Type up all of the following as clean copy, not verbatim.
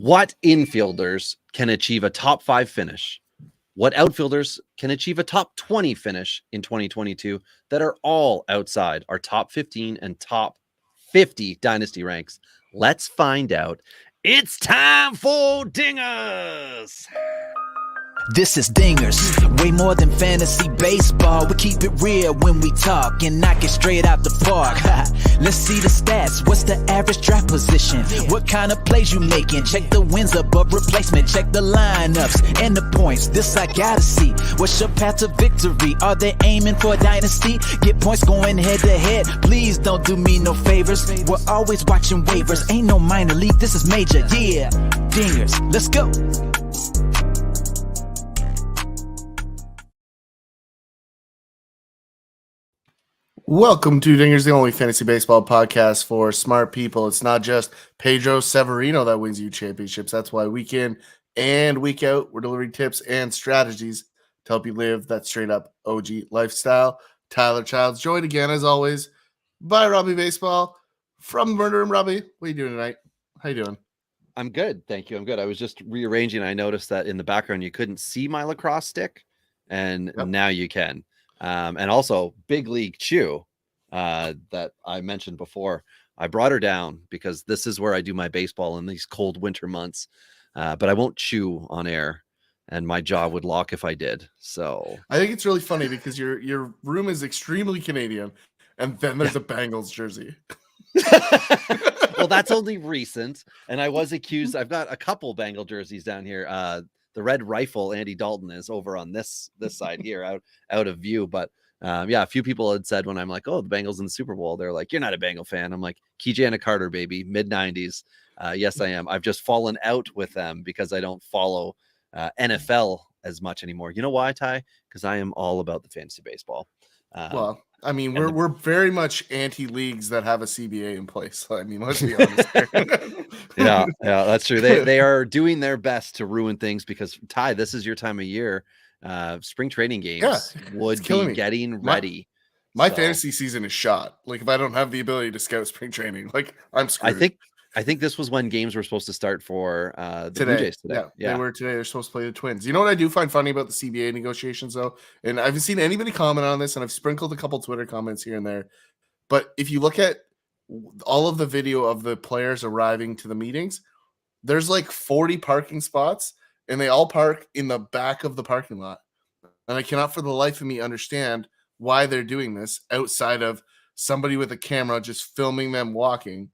What infielders can achieve a top 5 finish? What outfielders can achieve a top 20 finish in 2022 that are all outside our top 15 and top 50 dynasty ranks? Let's find out. It's time for Dingers. This is Dingers, way more than fantasy baseball. We keep it real when we talk and knock it straight out the park. Let's see the stats. What's the average draft position? What kind of plays you making? Check the wins above replacement. Check the lineups and the points. This I gotta see. What's your path to victory? Are they aiming for a dynasty? Get points going head to head. Please don't do me no favors. We're always watching waivers. Ain't no minor league. This is major. Yeah, Dingers. Let's go. Welcome to Dingers, the only fantasy baseball podcast for smart people. It's not just Pedro Severino that wins you championships. That's why week in and week out, we're delivering tips and strategies to help you live that straight up OG lifestyle. Tyler Childs, joined again, as always, by Robbie Baseball from the Murder Room. Robbie, what are you doing tonight? How you doing? I'm good. Thank you. I'm good. I was just rearranging. I noticed that in the background, you couldn't see my lacrosse stick, and now you can. And also Big League Chew that I mentioned before. I brought her down because this is where I do my baseball in these cold winter months. But I won't chew on air, and my jaw would lock if I did. So I think it's really funny because your room is extremely Canadian, and then there's a Bengals jersey. Well, that's only recent. And I was accused. I've got a couple Bengal jerseys down here. The Red Rifle, Andy Dalton, is over on this side here, out of view. But a few people had said when I'm like, oh, the Bengals in the Super Bowl, they're like, you're not a Bengal fan. I'm like, Keyjana Carter, baby, mid-90s. Yes, I am. I've just fallen out with them because I don't follow NFL as much anymore. You know why, Ty? Because I am all about the fantasy baseball. Well, I mean, we're very much anti-leagues that have a CBA in place. I mean, let's be honest here. yeah, that's true. They are doing their best to ruin things because, Ty, this is your time of year. Spring training games would be getting ready. My fantasy season is shot. Like, if I don't have the ability to scout spring training, like, I'm screwed. I think this was when games were supposed to start for the Blue Jays today. Yeah, they were today. They're supposed to play the Twins. You know what I do find funny about the CBA negotiations, though? And I haven't seen anybody comment on this, and I've sprinkled a couple Twitter comments here and there. But if you look at all of the video of the players arriving to the meetings, there's like 40 parking spots, and they all park in the back of the parking lot. And I cannot for the life of me understand why they're doing this outside of somebody with a camera just filming them walking,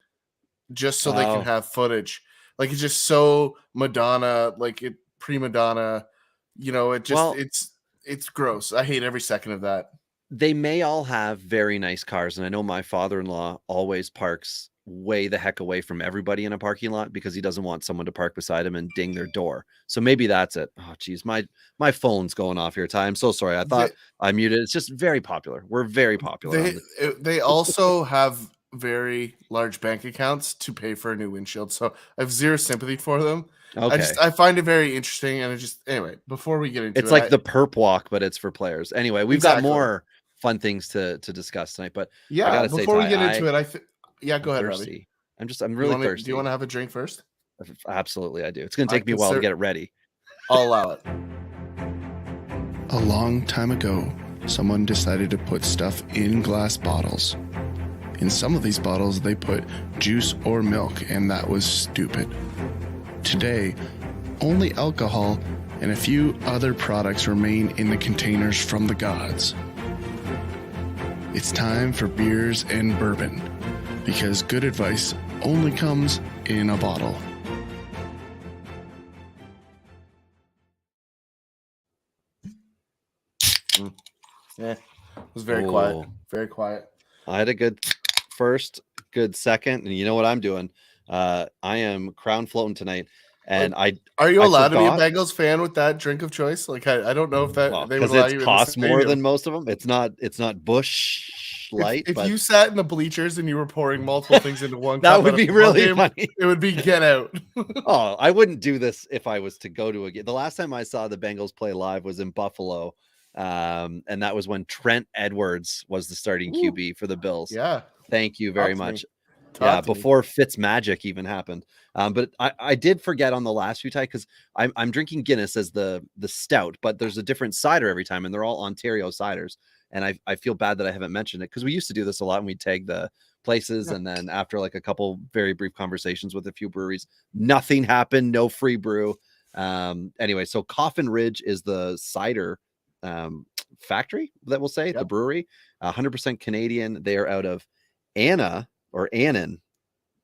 just so they can have footage. Like, it's just so Madonna, like it prima donna, you know, it just, it's gross. I hate every second of that. They may all have very nice cars. And I know my father-in-law always parks way the heck away from everybody in a parking lot because he doesn't want someone to park beside him and ding their door. So maybe that's it. Oh, geez, my phone's going off here, Ty. I'm so sorry. I thought I muted. It's just very popular. We're very popular. They also have very large bank accounts to pay for a new windshield, so I have zero sympathy for them. Okay. I find it very interesting, and anyway, before we get into it's like the perp walk, but it's for players. Anyway, we've got more fun things to discuss tonight, but I gotta say, before we get into it, go ahead, Robbie. I'm really thirsty. Do you want to have a drink first? Absolutely, I do. It's gonna take me a while to get it ready. I'll allow it. A long time ago, someone decided to put stuff in glass bottles. In some of these bottles, they put juice or milk, and that was stupid. Today, only alcohol and a few other products remain in the containers from the gods. It's time for beers and bourbon, because good advice only comes in a bottle. Yeah, it was very quiet. Very quiet. I had a good first, good second, and you know what I'm doing? I am crown floating tonight, and are you allowed to be a Bengals fan with that drink of choice? Like, I don't know if that they would allow you. It costs more than most of them. It's not Busch Light. If you sat in the bleachers and you were pouring multiple things into one, that would be really funny. It would be get out. Oh, I wouldn't do this if I was to go to a game. The last time I saw the Bengals play live was in Buffalo. And that was when Trent Edwards was the starting QB for the Bills. Yeah. Thank you very much. Yeah, Talk to me. before Fitz Magic even happened. But I did forget on the last few, Ty, because I'm drinking Guinness as the stout, but there's a different cider every time, and they're all Ontario ciders. And I feel bad that I haven't mentioned it because we used to do this a lot, and we'd tag the places, Yeah. and then after like a couple very brief conversations with a few breweries, nothing happened, no free brew. Anyway, so Coffin Ridge is the cider factory that we'll say, the Yep. brewery, 100% Canadian. They are out of Anna or Annan,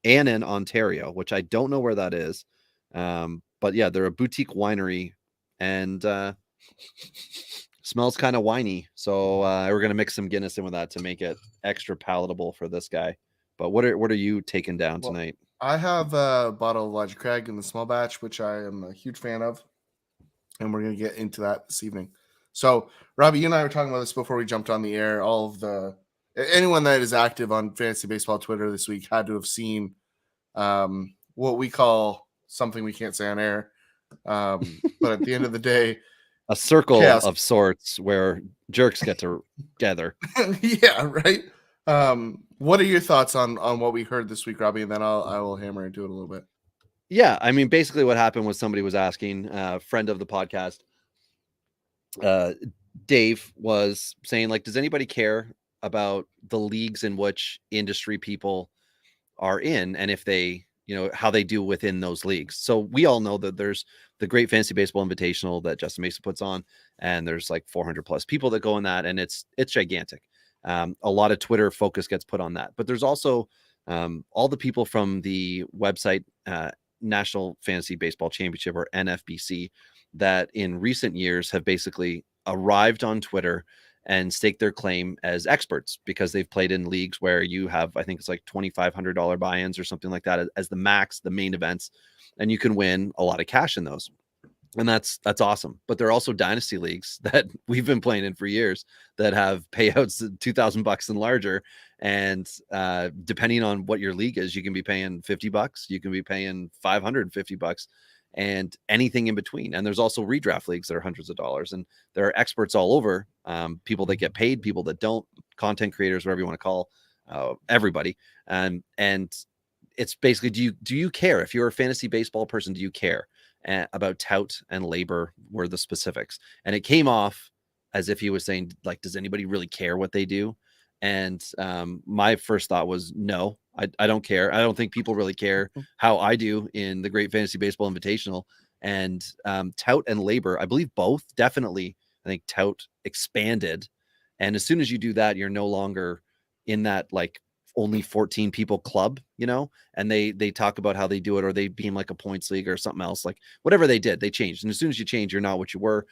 Ontario, which I don't know where that is. But yeah, they're a boutique winery and smells kind of winey. So we're gonna mix some Guinness in with that to make it extra palatable for this guy. But what are you taking down Well, tonight? I have a bottle of Elijah Craig in the small batch, which I am a huge fan of, and we're going to get into that this evening. So, Robbie, you and I were talking about this before we jumped on the air. All of anyone that is active on fantasy baseball Twitter this week had to have seen what we call something we can't say on air. But at the end of the day, A circle chaos. of sorts where jerks get together. Yeah, right. What are your thoughts on what we heard this week, Robbie? And then I will hammer into it a little bit. Yeah, I mean, basically what happened was somebody was asking, friend of the podcast, Dave was saying, like, does anybody care about the leagues in which industry people are in, and if they, how they do within those leagues? So we all know that there's the Great Fantasy Baseball Invitational that Justin Mason puts on, and there's like 400 plus people that go in that, and it's gigantic. A lot of Twitter focus gets put on that, but there's also all the people from the website National Fantasy Baseball Championship, or NFBC, that in recent years have basically arrived on Twitter and stake their claim as experts because they've played in leagues where you have, I think it's like $2,500 buy-ins or something like that as the max, the main events, and you can win a lot of cash in those. And that's awesome. But there are also dynasty leagues that we've been playing in for years that have payouts $2,000 and larger. And depending on what your league is, you can be paying $50, you can be paying $550, and anything in between. And there's also redraft leagues that are hundreds of dollars. And there are experts all over, people that get paid, people that don't, content creators, whatever you want to call everybody. And it's basically, do you care? If you're a fantasy baseball person, do you care about tout and labor were the specifics? And it came off as if he was saying, like, does anybody really care what they do? And my first thought was, no, I don't care. I don't think people really care how I do in the Great Fantasy Baseball Invitational. And tout and labor, I believe both, definitely. I think tout expanded. And as soon as you do that, you're no longer in that like only 14 people club, and they talk about how they do it, or they beam like a points league or something else, like whatever they did, they changed. And as soon as you change, you're not what you were,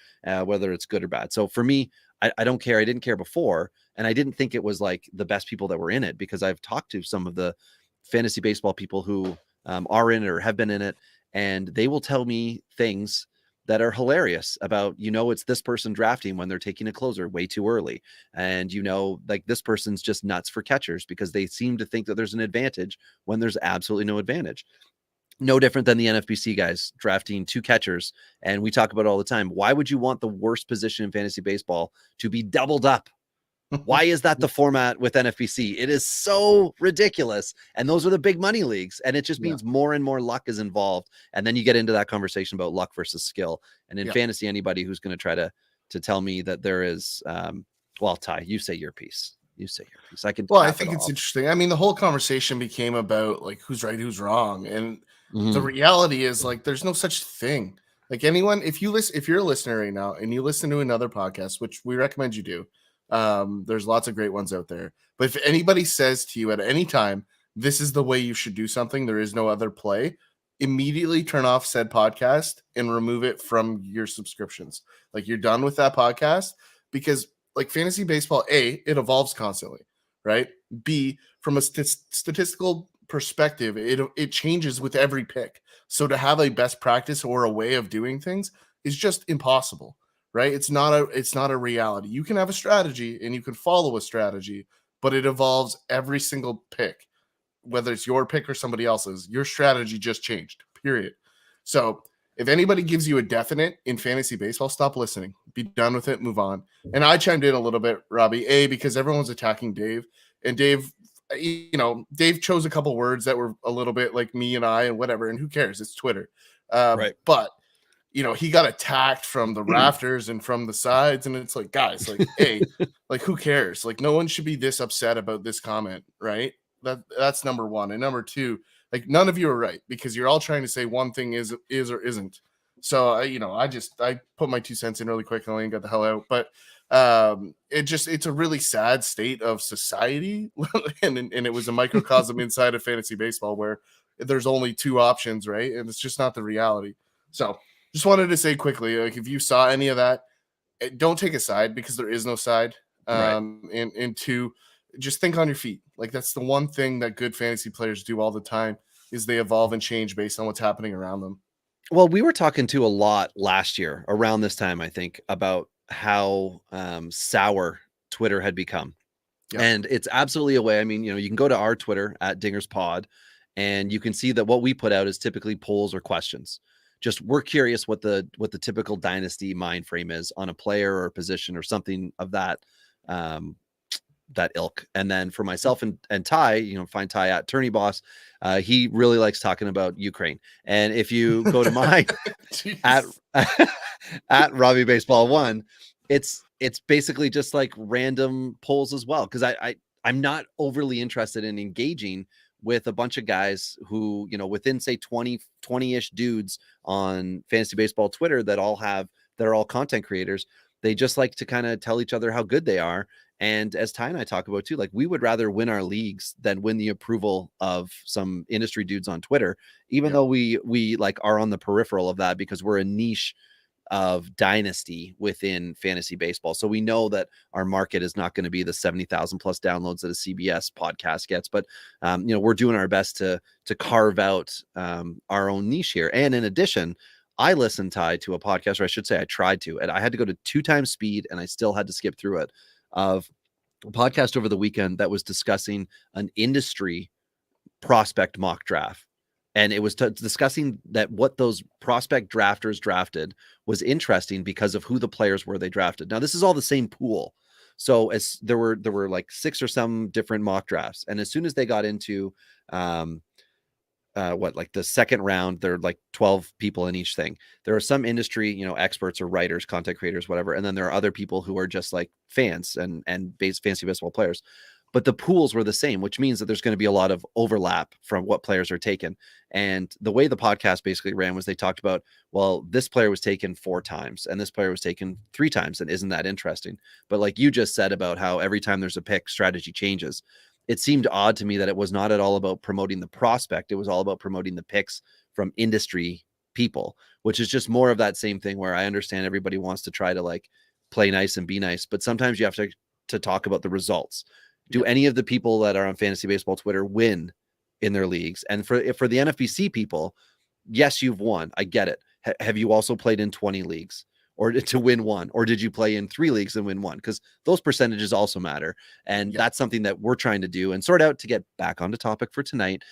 whether it's good or bad. So for me, I don't care. I didn't care before. And I didn't think it was like the best people that were in it, because I've talked to some of the fantasy baseball people who are in it or have been in it. And they will tell me things that are hilarious about, it's this person drafting when they're taking a closer way too early. And, like this person's just nuts for catchers because they seem to think that there's an advantage when there's absolutely no advantage. No different than the NFBC guys drafting two catchers. And we talk about it all the time. Why would you want the worst position in fantasy baseball to be doubled up? Why is that the format with NFBC? It is so ridiculous. And those are the big money leagues. And it just means more and more luck is involved. And then you get into that conversation about luck versus skill. And in fantasy, anybody who's going to try to tell me that there is, well, Ty, you say your piece. I can. Well, I think it's interesting. I mean, the whole conversation became about like who's right, who's wrong. And the reality is like, there's no such thing. Like anyone, if you're a listener right now and you listen to another podcast, which we recommend you do, there's lots of great ones out there. But if anybody says to you at any time, this is the way you should do something, there is no other play, immediately turn off said podcast and remove it from your subscriptions. Like you're done with that podcast, because like fantasy baseball, A, it evolves constantly, right? B, from a statistical perspective, it changes with every pick. So to have a best practice or a way of doing things is just impossible. Right? It's not a reality. You can have a strategy and you can follow a strategy, but it evolves every single pick, whether it's your pick or somebody else's. Your strategy just changed, period. So if anybody gives you a definite in fantasy baseball, stop listening. Be done with it. Move on. And I chimed in a little bit, Robbie, because everyone's attacking Dave. And Dave, Dave chose a couple words that were a little bit like me and I and whatever, and who cares? It's Twitter. Right. But he got attacked from the rafters and from the sides, and it's like, guys, like, hey, like, who cares? Like, no one should be this upset about this comment, right? That's number one. And number two, like, none of you are right, because you're all trying to say one thing is or isn't. So I put my 2 cents in really quick and got the hell out. But it's a really sad state of society, and it was a microcosm inside of fantasy baseball where there's only 2 options, right? And it's just not the reality. So just wanted to say quickly, like, if you saw any of that, don't take a side, because there is no side. Right. And 2, just think on your feet. Like, that's the one thing that good fantasy players do all the time, is they evolve and change based on what's happening around them. Well, we were talking to a lot last year around this time, I think, about how sour Twitter had become. Yeah. And it's absolutely a way. I mean, you can go to our Twitter at Dingers Pod, and you can see that what we put out is typically polls or questions. Just, we're curious what the typical dynasty mind frame is on a player or a position or something of that that ilk. And then for myself and Ty, find Ty at Tourney Boss. He really likes talking about Ukraine. And if you go to mine at Robbie Baseball 1, it's basically just like random polls as well, because I'm not overly interested in engaging with a bunch of guys who, within, say, 20-ish dudes on fantasy baseball Twitter that are all content creators. They just like to kind of tell each other how good they are. And as Ty and I talk about too, like, we would rather win our leagues than win the approval of some industry dudes on Twitter, even though we like are on the peripheral of that, because we're a niche of dynasty within fantasy baseball. So we know that our market is not going to be the 70,000 plus downloads that a CBS podcast gets, but we're doing our best to carve out our own niche here. And in addition, I listened, Ty, to a podcast, or I should say I tried to, and I had to go to 2 times speed, and I still had to skip through it, of a podcast over the weekend that was discussing an industry prospect mock draft. And it was discussing that what those prospect drafters drafted was interesting because of who the players were they drafted. Now, this is all the same pool. So as there were like 6 or some different mock drafts. And as soon as they got into like the second round, there are like 12 people in each thing. There are some industry, experts or writers, content creators, whatever. And then there are other people who are just like fans and fantasy baseball players. But the pools were the same, which means that there's going to be a lot of overlap from what players are taken. And the way the podcast basically ran was they talked about, well, this player was taken 4 times and this player was taken 3 times. And isn't that interesting? But like you just said about how every time there's a pick, strategy changes. It seemed odd to me that it was not at all about promoting the prospect. It was all about promoting the picks from industry people, which is just more of that same thing where I understand everybody wants to try to like play nice and be nice, but sometimes you have to talk about the results. Do any of the people that are on fantasy baseball Twitter win in their leagues? And for the NFBC people, yes, you've won. I get it. Have you also played in 20 leagues or to win 1? Or did you play in 3 leagues and win 1? Because those percentages also matter. And that's something that we're trying to do and sort out to get back onto topic for tonight.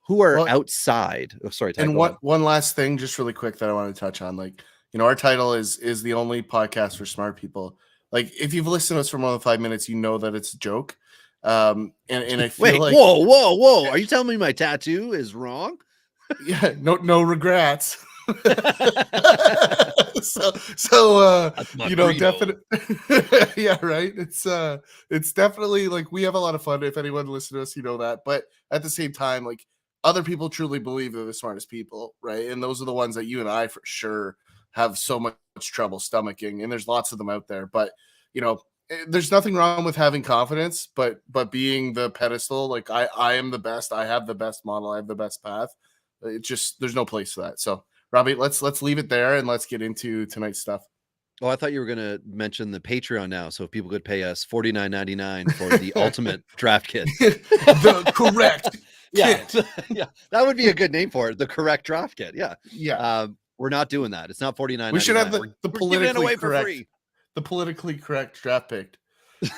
Who are outside. Oh, sorry. Ty, and one last thing, just really quick, that I want to touch on. Like, our title is the only podcast for smart people. Like, if you've listened to us for more than 5 minutes, you know that it's a joke. And I feel like, whoa. Are you telling me my tattoo is wrong? Yeah, no regrets. so definitely. Yeah, right. It's definitely like, we have a lot of fun. If anyone listens to us, you know that. But at the same time, like, other people truly believe they're the smartest people, right? And those are the ones that you and I for sure have so much trouble stomaching, and there's lots of them out there. But there's nothing wrong with having confidence, but being the pedestal, like, I am the best, I have the best model, I have the best path. It just, there's no place for that. So Robbie, let's leave it there and let's get into tonight's stuff. Oh, I thought you were going to mention the Patreon now, so if people could pay us $49.99 for the ultimate draft kit. The correct kit. Yeah, that would be a good name for it. The correct draft kit. Yeah. We're not doing that. It's not $49.99. We should have the politically correct, the politically correct draft pick.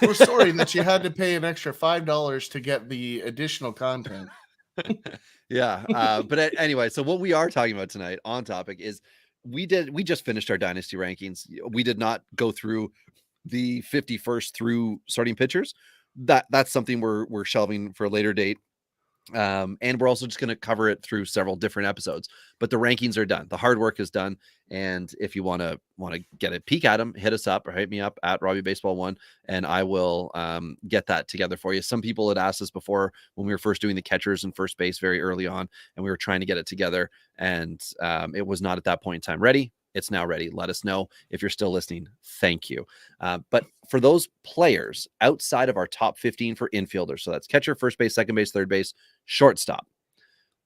We're sorry that you had to pay an extra $5 to get the additional content. Yeah. But anyway, so what we are talking about tonight on topic is we just finished our dynasty rankings. We did not go through the 51st through starting pitchers. that's something we're shelving for a later date. And we're also just going to cover it through several different episodes, but the rankings are done. The hard work is done. And if you want to get a peek at them, hit us up or hit me up at Robbie Baseball 1, and I will get that together for you. Some people had asked us before when we were first doing the catchers and first base very early on, and we were trying to get it together, and it was not at that point in time ready. It's now ready. Let us know if you're still listening. Thank you. But for those players outside of our top 15 for infielders, so that's catcher, first base, second base, third base, shortstop,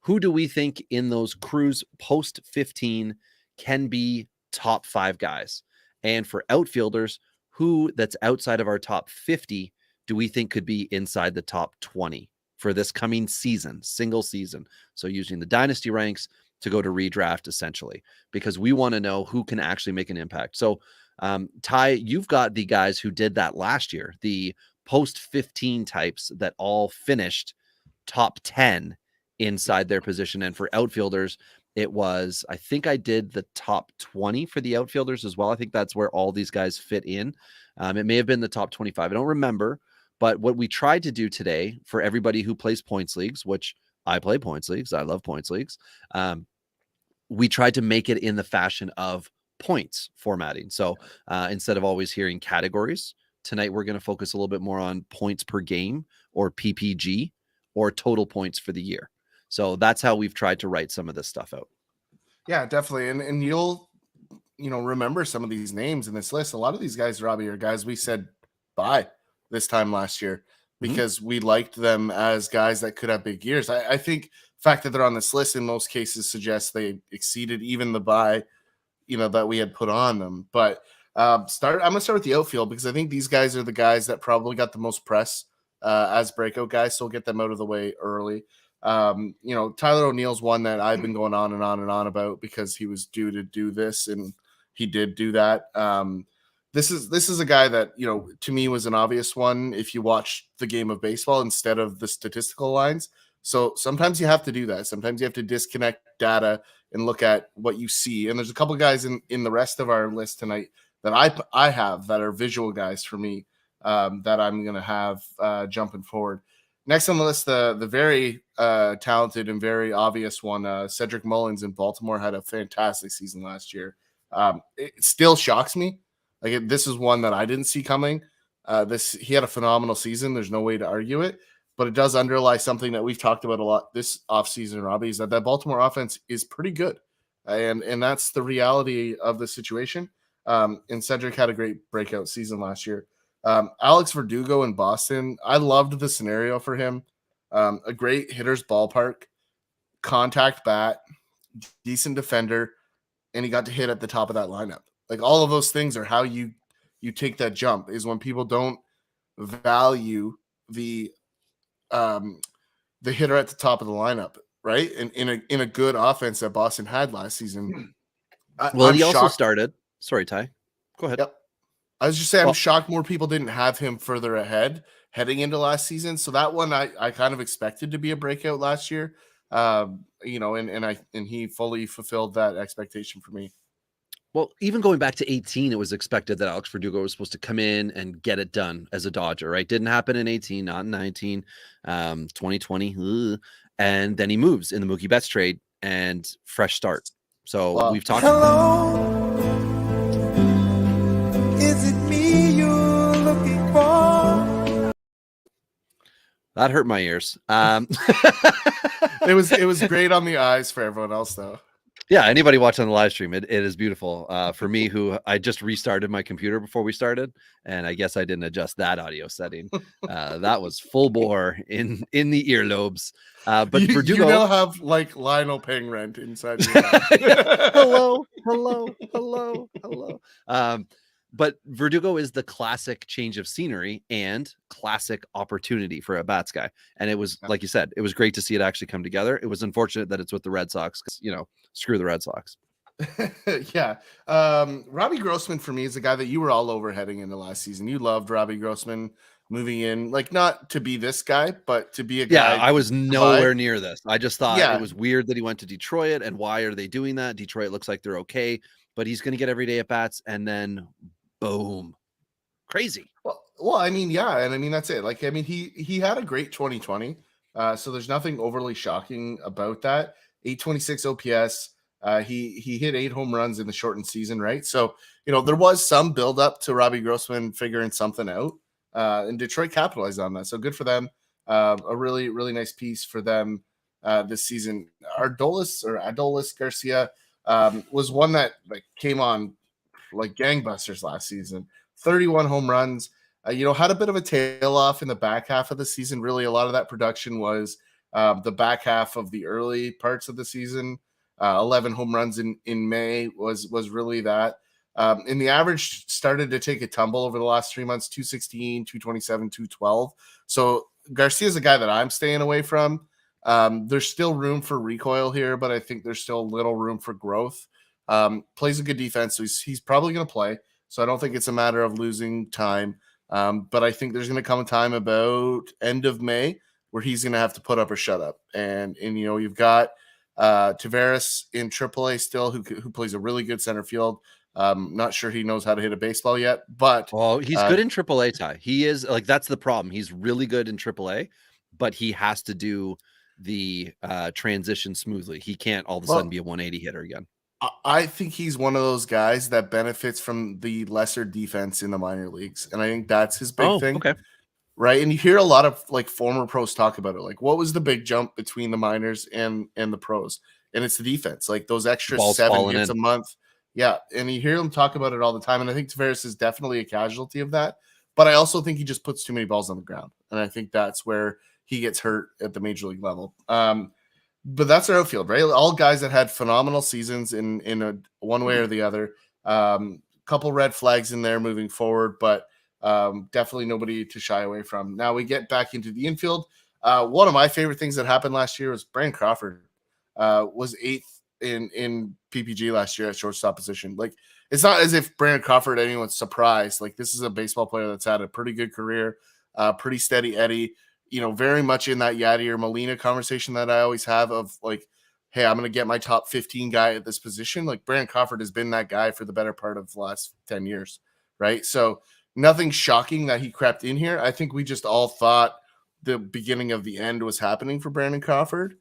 who do we think in those crews post 15 can be top 5 guys? And for outfielders, who that's outside of our top 50 do we think could be inside the top 20 for this coming season, single season? So using the dynasty ranks to go to redraft, essentially, because we want to know who can actually make an impact. So Ty, you've got the guys who did that last year, the post 15 types that all finished top 10 inside their position. And for outfielders, it was, I think I did the top 20 for the outfielders as well. I think that's where all these guys fit in. It may have been the top 25. I don't remember. But what we tried to do today for everybody who plays points leagues, which I play points leagues, I love points leagues. We tried to make it in the fashion of points formatting. So instead of always hearing categories, tonight we're going to focus a little bit more on points per game, or PPG, or total points for the year. So that's how we've tried to write some of this stuff out. Yeah, definitely. And you'll, remember some of these names in this list. A lot of these guys, Robbie, are guys we said bye this time last year because we liked them as guys that could have big years. I think the fact that they're on this list in most cases suggests they exceeded even the buy, that we had put on them. But I'm going to start with the outfield because I think these guys are the guys that probably got the most press as breakout guys. So we'll get them out of the way early. Tyler O'Neill's one that I've been going on and on and on about because he was due to do this and he did do that. This is a guy that, to me was an obvious one if you watch the game of baseball instead of the statistical lines. So sometimes you have to do that. Sometimes you have to disconnect data and look at what you see. And there's a couple of guys in the rest of our list tonight that I have that are visual guys for me that I'm going to have jumping forward. Next on the list, the very talented and very obvious one, Cedric Mullins in Baltimore had a fantastic season last year. It still shocks me. This is one that I didn't see coming. He had a phenomenal season. There's no way to argue it, but it does underlie something that we've talked about a lot this offseason, Robbie, is that Baltimore offense is pretty good. And that's the reality of the situation. And Cedric had a great breakout season last year. Alex Verdugo in Boston, I loved the scenario for him. A great hitter's ballpark, contact bat, decent defender, and he got to hit at the top of that lineup. Like all of those things are how you take that jump, is when people don't value the hitter at the top of the lineup, right? And in a good offense that Boston had last season. He also started. Sorry, Ty. Go ahead. Yep. I was just saying, I'm shocked more people didn't have him further ahead heading into last season. So that one I kind of expected to be a breakout last year. And he fully fulfilled that expectation for me. Well, even going back to 18, it was expected that Alex Verdugo was supposed to come in and get it done as a Dodger, right? Didn't happen in 18, not in 19, 2020. And then he moves in the Mookie Betts trade and fresh start. So we've talked. Hello, is it me you're looking for? That hurt my ears. It was great on the eyes for everyone else, though. Yeah, anybody watching the live stream, it is beautiful. For me, who I just restarted my computer before we started, and I guess I didn't adjust that audio setting. That was full bore in the earlobes. But Verdugo, you now have like Lionel paying rent inside your hello. But Verdugo is the classic change of scenery and classic opportunity for a bats guy. And it was, like you said, it was great to see it actually come together. It was unfortunate that it's with the Red Sox because, screw the Red Sox. Yeah. Robbie Grossman for me is a guy that you were all over heading into last season. You loved Robbie Grossman moving in, like not to be this guy, but to be a guy. Yeah, I was nowhere near this. I just thought it was weird that he went to Detroit, and why are they doing that? Detroit looks like they're okay, but he's going to get every day at bats, and then boom, crazy. Well, Well, I mean, yeah, and I mean that's it. Like, I mean, he had a great 2020, so there's nothing overly shocking about that. 826 OPS. He hit 8 home runs in the shortened season, right? So there was some build up to Robbie Grossman figuring something out, and Detroit capitalized on that. So good for them. A really really nice piece for them this season. Adolis Garcia was one that like came on like gangbusters last season. 31 home runs. Had a bit of a tail off in the back half of the season. Really, a lot of that production was the back half of the early parts of the season. 11 home runs in May was really that. And the average started to take a tumble over the last 3 months, 216, 227, 212. So Garcia is a guy that I'm staying away from. There's still room for recoil here, but I think there's still a little room for growth. Plays a good defense, so he's probably going to play. So I don't think it's a matter of losing time. But I think there's going to come a time about end of May where he's going to have to put up or shut up. And you've got Tavares in AAA still, who plays a really good center field. Not sure he knows how to hit a baseball yet, but he's good in AAA. Ty, he is like that's the problem. He's really good in AAA, but he has to do the transition smoothly. He can't all of a sudden be a 180 hitter again. I think he's one of those guys that benefits from the lesser defense in the minor leagues, and I think that's his big thing. Okay. Right, and you hear a lot of like former pros talk about it. Like, what was the big jump between the minors and the pros? And it's the defense, like those extra Balls 7 hits a month. Yeah, and you hear them talk about it all the time. And I think Tavares is definitely a casualty of that. But I also think he just puts too many balls on the ground, and I think that's where he gets hurt at the major league level. But that's our outfield, right? All guys that had phenomenal seasons in a one way or the other. Couple red flags in there moving forward, but definitely nobody to shy away from. Now we get back into the infield. One of my favorite things that happened last year was Brandon Crawford was 8th in PPG last year at shortstop position. Like, it's not as if Brandon Crawford anyone's surprised. Like, this is a baseball player that's had a pretty good career, pretty steady Eddie. Very much in that Yadi or Molina conversation that I always have of like, hey, I'm going to get my top 15 guy at this position. Like, Brandon Crawford has been that guy for the better part of the last 10 years, right? So nothing shocking that he crept in here. I think we just all thought the beginning of the end was happening for Brandon Crawford.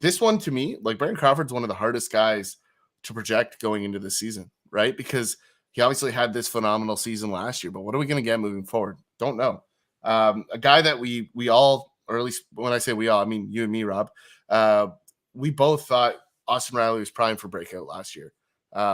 This one, to me, like, Brandon Crawford's one of the hardest guys to project going into the season, right? Because he obviously had this phenomenal season last year, but what are we going to get moving forward? Don't know. A guy that we all, or at least when I say we all, I mean you and me, Rob, we both thought Austin Riley was primed for breakout last year.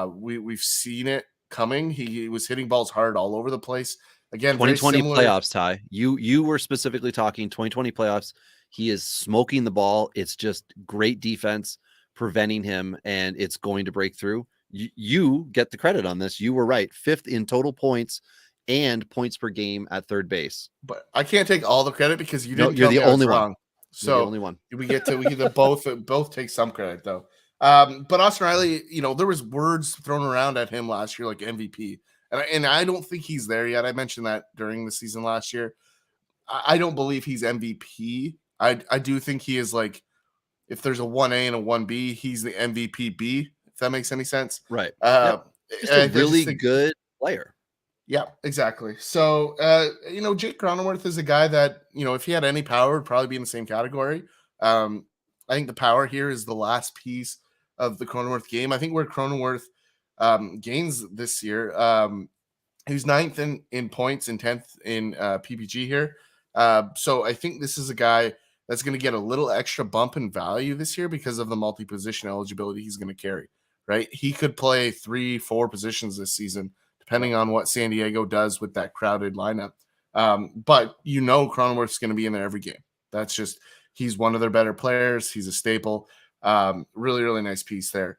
We've seen it coming. He was hitting balls hard all over the place. Again, 2020 playoffs, Ty. You were specifically talking 2020 playoffs. He is smoking the ball. It's just great defense preventing him, and it's going to break through. You get the credit on this. You were right. 5th in total points and points per game at third base. But I can't take all the credit because you didn't. You're the only one. Wrong. So you're the only one. we get to both take some credit though. But Austin Riley, there was words thrown around at him last year like MVP, and I don't think he's there yet. I mentioned that during the season last year. I don't believe he's MVP. I do think he is, like, if there's a 1A and a 1B, he's the MVP B, if that makes any sense. Right. Just a really good player. Yeah, exactly. So, Jake Cronenworth is a guy that, if he had any power, would probably be in the same category. I think the power here is the last piece of the Cronenworth game. I think where Cronenworth gains this year, he's 9th in points and 10th in PPG here. So I think this is a guy that's going to get a little extra bump in value this year because of the multi-position eligibility he's going to carry, right? He could play 3-4 positions this season, depending on what San Diego does with that crowded lineup. But Cronenworth's going to be in there every game. That's just, he's one of their better players. He's a staple. Really, really nice piece there.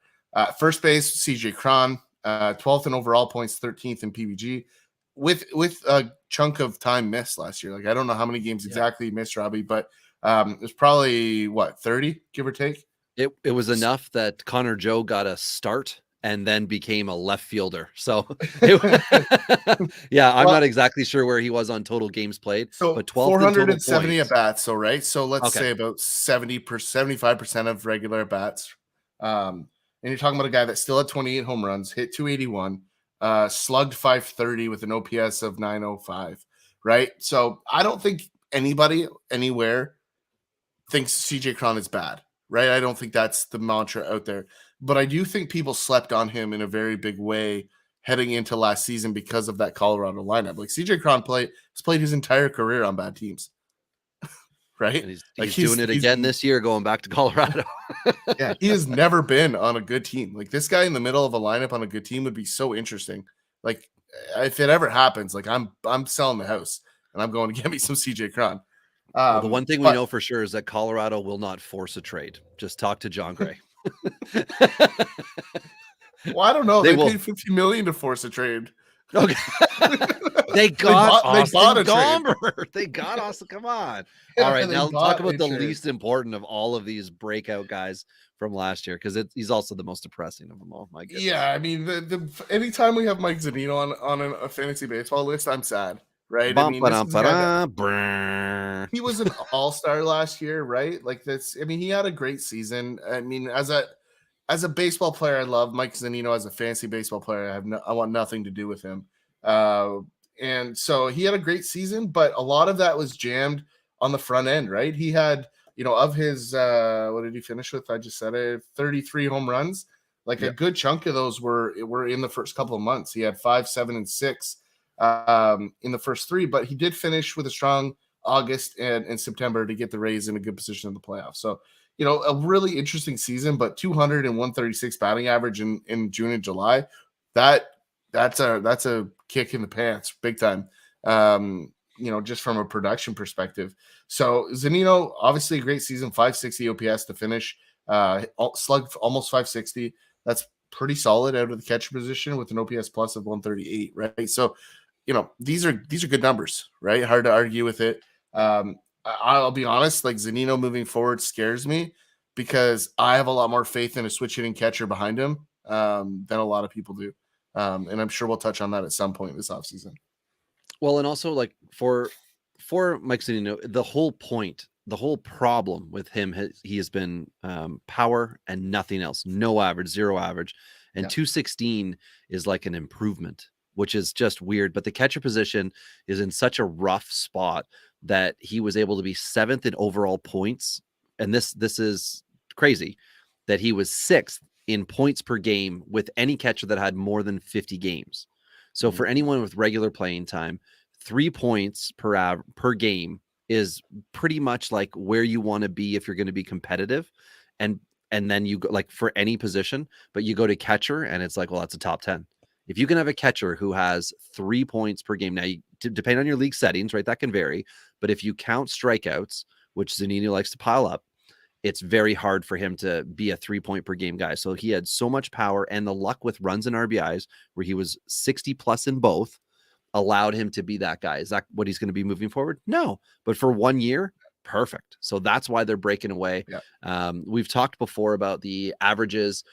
First base, CJ Cron, 12th in overall points, 13th in PBG, with a chunk of time missed last year. Like, I don't know how many games exactly he missed, Robbie, but it was probably 30, give or take. It was enough that Connor Joe got a start and then became a left fielder. So, I'm not exactly sure where he was on total games played. So, but 470 at bats. So, right. So, let's say about 75% of regular at bats. And you're talking about a guy that still had 28 home runs, hit 281, slugged 530 with an OPS of 905. right? So I don't think anybody anywhere thinks CJ Cron is bad, right? I don't think that's the mantra out there. But I do think people slept on him in a very big way heading into last season because of that Colorado lineup. Like CJ Cron has played his entire career on bad teams, right? And he's Like doing it again this year, going back to Colorado. yeah, he has never been on a good team. Like this guy in the middle of a lineup on a good team would be so interesting. Like if it ever happens, like I'm selling the house and I'm going to get me some CJ Cron. Well, the one thing we but- know for sure is that Colorado will not force a trade. Just talk to John Gray. Well, I don't know. They They, will- paid $50 million to force a trade. Okay. They got they bought a trade. Gomber. They got Austin. Come on. Yeah, All right, they now bought talk about a the trade. least important of all of these breakout guys from last year, because he's also the most depressing of them all. My goodness. Yeah, I mean, the anytime we have Mike Zunino on a fantasy baseball list, I'm sad, right? I mean, this is a guy that- he was an all-star last year, right? Like that's, I mean, he had a great season. I mean, as a baseball player, I love Mike Zunino. As a fantasy baseball player, I want nothing to do with him. And so he had a great season, but a lot of that was jammed on the front end, right? He had, of his what did he finish with? I just said it, 33 home runs. Like a good chunk of those were in the first couple of months. He had 5, 7, and 6 in the first 3, but he did finish with a strong August and September to get the Rays in a good position in the playoffs. So, a really interesting season, but 200 and 136 batting average in June and July. That's a kick in the pants, big time. Just from a production perspective. So Zunino, obviously a great season, 560 OPS to finish, slugged almost 560. That's pretty solid out of the catcher position with an OPS plus of 138, right? So, these are good numbers, right? Hard to argue with it. I'll be honest, like Zunino moving forward scares me because I have a lot more faith in a switch hitting catcher behind him than a lot of people do. And I'm sure we'll touch on that at some point this offseason. Well, and also like for Mike Zunino, the whole problem with him, he has been power and nothing else. No average, 0 average. And 216 is like an improvement, which is just weird. But the catcher position is in such a rough spot that he was able to be 7th in overall points. And this is crazy that he was 6th in points per game with any catcher that had more than 50 games. So for anyone with regular playing time, 3 points per game is pretty much like where you want to be if you're going to be competitive. And then you go like for any position, but you go to catcher and it's like, well, that's a top 10. If you can have a catcher who has 3 points per game, now depending on your league settings, right? That can vary. But if you count strikeouts, which Zunino likes to pile up, it's very hard for him to be a 3-point per game guy. So he had so much power, and the luck with runs and RBIs where he was 60 plus in both allowed him to be that guy. Is that what he's going to be moving forward? No, but for 1 year, perfect. So that's why they're breaking away. Yeah. We've talked before about the averages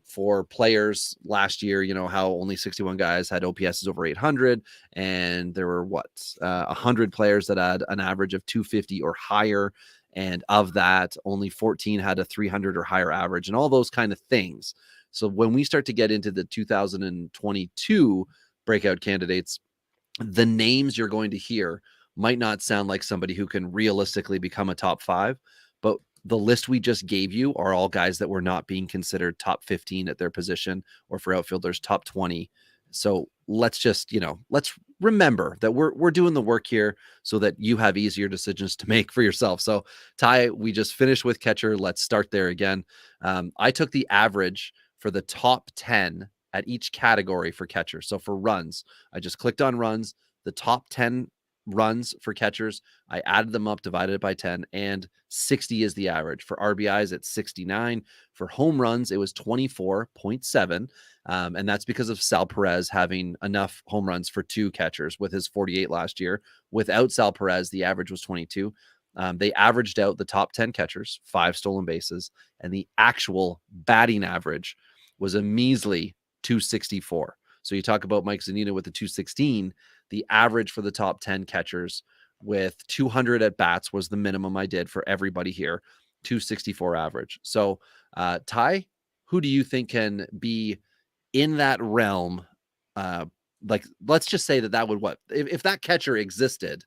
for players last year, how only 61 guys had OPSs over 800, and there were 100 players that had an average of 250 or higher. And of that, only 14 had a 300 or higher average, and all those kind of things. So when we start to get into the 2022 breakout candidates, the names you're going to hear might not sound like somebody who can realistically become a top 5, but the list we just gave you are all guys that were not being considered top 15 at their position, or for outfielders, top 20. So let's just, let's remember that we're doing the work here so that you have easier decisions to make for yourself. So Ty, we just finished with catcher. Let's start there again. I took the average for the top 10 at each category for catchers. So for runs, I just clicked on runs, the top 10 runs for catchers. I added them up, divided it by 10, and 60 is the average. For RBIs, it's 69. For home runs, it was 24.7. And that's because of Sal Perez having enough home runs for 2 catchers with his 48 last year. Without Sal Perez, the average was 22. They averaged out the top 10 catchers, 5 stolen bases, and the actual batting average was a measly 264. So you talk about Mike Zunino with the 216, the average for the top 10 catchers with 200 at bats was the minimum I did for everybody here, 264 average. So Ty, who do you think can be in that realm like, let's just say that would if that catcher existed,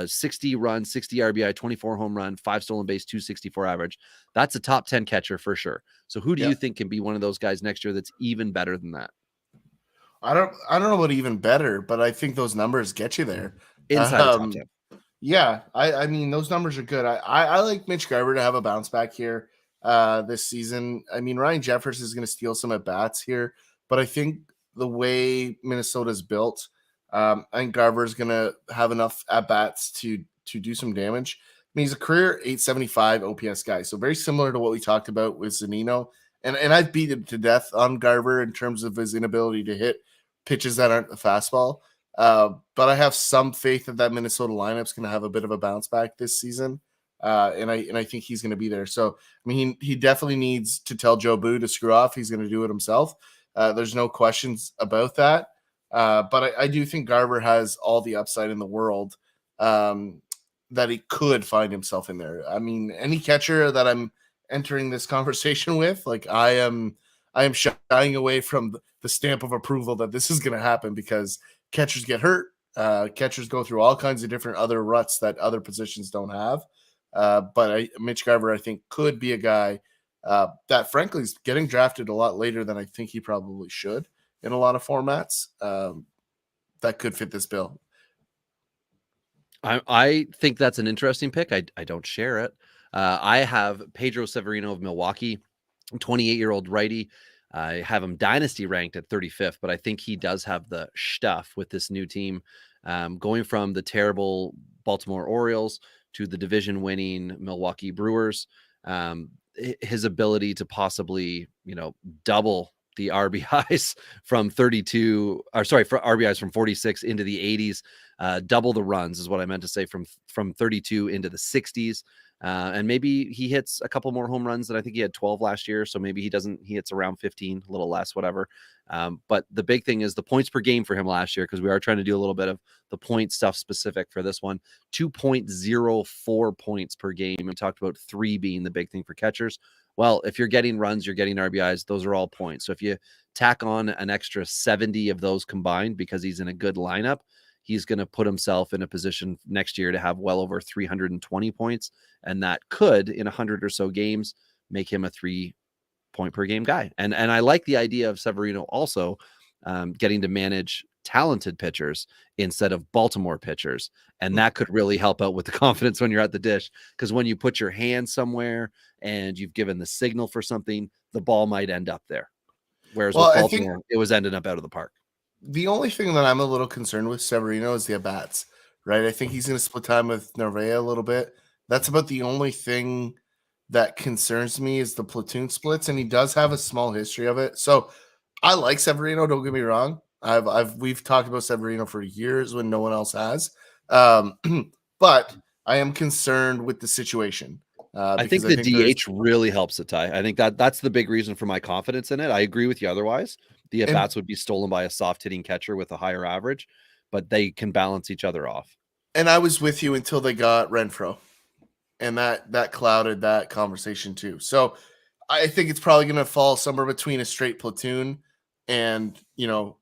60 runs, 60 RBI, 24 home run, 5 stolen base, 264 average. That's a top 10 catcher for sure. So who do Yeah. you think can be one of those guys next year that's even better than that? I don't know what even better, but I think those numbers get you there. Inside of top 10. Yeah, I mean those numbers are good. I like Mitch Garver to have a bounce back here this season. I mean Ryan Jeffers is going to steal some at bats here, but I think the way Minnesota's built, I think Garver is going to have enough at bats to do some damage. I mean he's a career 875 OPS guy, so very similar to what we talked about with Zunino. And I've beat him to death on Garver in terms of his inability to hit pitches that aren't the fastball. But I have some faith that Minnesota lineup's going to have a bit of a bounce back this season, and I think he's going to be there. So I mean, he definitely needs to tell Joe Boo to screw off. He's going to do it himself. There's no questions about that. But I do think Garver has all the upside in the world that he could find himself in there. I mean, any catcher that I'm entering this conversation with, like I am shying away from the stamp of approval that this is going to happen because catchers get hurt. Catchers go through all kinds of different other ruts that other positions don't have. But Mitch Garver, I think, could be a guy that, frankly, is getting drafted a lot later than I think he probably should in a lot of formats that could fit this bill. I think that's an interesting pick. I don't share it. I have Pedro Severino of Milwaukee, 28-year-old righty. I have him dynasty ranked at 35th, but I think he does have the stuff with this new team, going from the terrible Baltimore Orioles to the division-winning Milwaukee Brewers. His ability to possibly, double the RBIs from 32, or sorry, for RBIs from 46 into the 80s, double the runs is what I meant to say, from 32 into the 60s. And maybe he hits a couple more home runs than I think he had 12 last year. So maybe he hits around 15, a little less, whatever. But the big thing is the points per game for him last year, because we are trying to do a little bit of the point stuff specific for this one. 2.04 points per game. We talked about 3 being the big thing for catchers. Well, if you're getting runs, you're getting RBIs, those are all points. So if you tack on an extra 70 of those combined because he's in a good lineup, he's going to put himself in a position next year to have well over 320 points. And that could, in 100 or so games, make him a 3-point per game guy. And I like the idea of Severino also getting to manage talented pitchers instead of Baltimore pitchers. And that could really help out with the confidence when you're at the dish. Because when you put your hand somewhere and you've given the signal for something, the ball might end up there. Whereas with Baltimore, it was ending up out of the park. The only thing that I'm a little concerned with Severino is the at-bats, right? I think he's going to split time with Narvaez a little bit. That's about the only thing that concerns me is the platoon splits, and he does have a small history of it. So I like Severino, don't get me wrong. We've talked about Severino for years when no one else has. But I am concerned with the situation. I think the DH really helps it, Ty. I think that's the big reason for my confidence in it. I agree with you otherwise. The at-bats would be stolen by a soft-hitting catcher with a higher average, but they can balance each other off. And I was with you until they got Renfroe, and that clouded that conversation too. So I think it's probably going to fall somewhere between a straight platoon and,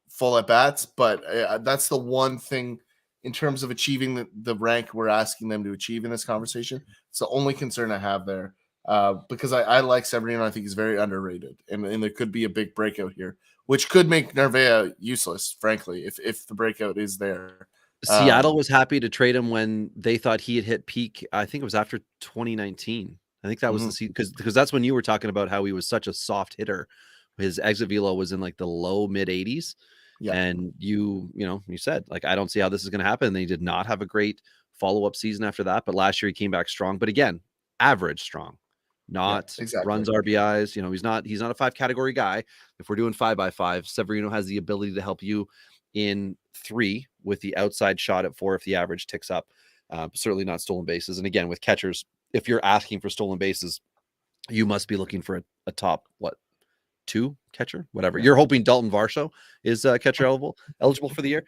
full at-bats, but that's the one thing in terms of achieving the rank we're asking them to achieve in this conversation. It's the only concern I have there, because I like Severino. I think he's very underrated, and there could be a big breakout here, which could make Narvaez useless, frankly, if the breakout is there. Seattle was happy to trade him when they thought he had hit peak. I think it was after 2019. I think that was the season, because that's when you were talking about how he was such a soft hitter. His exit velo was in like the low mid 80s. Yeah. And you said, like, I don't see how this is going to happen. And he did not have a great follow-up season after that. But last year he came back strong. But again, average strong, not runs, RBIs. He's not a 5-category guy. If we're doing 5x5, Severino has the ability to help you in 3 with the outside shot at 4 if the average ticks up. Certainly not stolen bases. And again, with catchers, if you're asking for stolen bases, you must be looking for a top 2 catcher, whatever. You're hoping Dalton Varsho is catcher eligible for the year.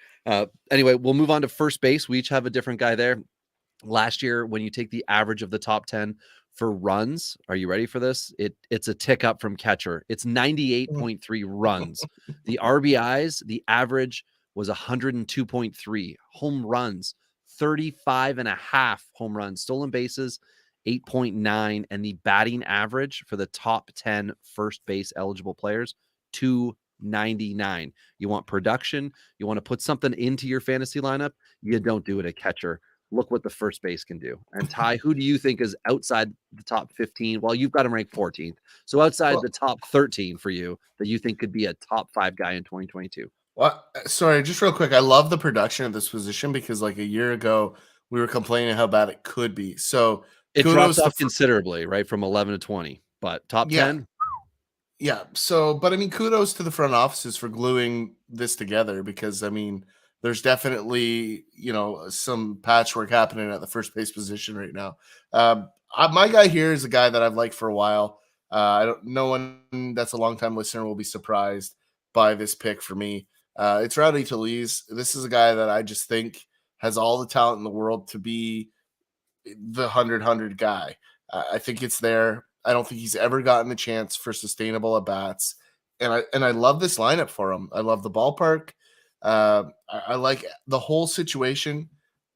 Anyway, we'll move on to first base. We each have a different guy there. Last year, when you take the average of the top 10 for runs, are you ready for this? It's a tick up from catcher. It's 98.3 runs. The RBIs, the average was 102.3. Home runs, 35.5 home runs. Stolen bases, 8.9. And the batting average for the top 10 first base eligible players, 299. You want production, you want to put something into your fantasy lineup, you don't do it at catcher. Look what the first base can do. And Ty, who do you think is outside the top 15? Well, you've got him ranked 14th. So outside the top 13 for you that you think could be a top 5 guy in 2022. Well, sorry, just real quick. I love the production of this position because like a year ago, we were complaining how bad it could be. So It kudos dropped to off considerably, right? From 11 to 20, but top yeah, 10. yeah. So, but I mean, kudos to the front offices for gluing this together because I mean, there's definitely some patchwork happening at the first base position right now. My guy here is a guy that I've liked for a while. I don't. No one that's a longtime listener will be surprised by this pick for me. It's Rowdy Talese. This is a guy that I just think has all the talent in the world to be the 100 guy. I think it's there. I don't think he's ever gotten the chance for sustainable at bats, and I love this lineup for him. I love the ballpark. I like the whole situation.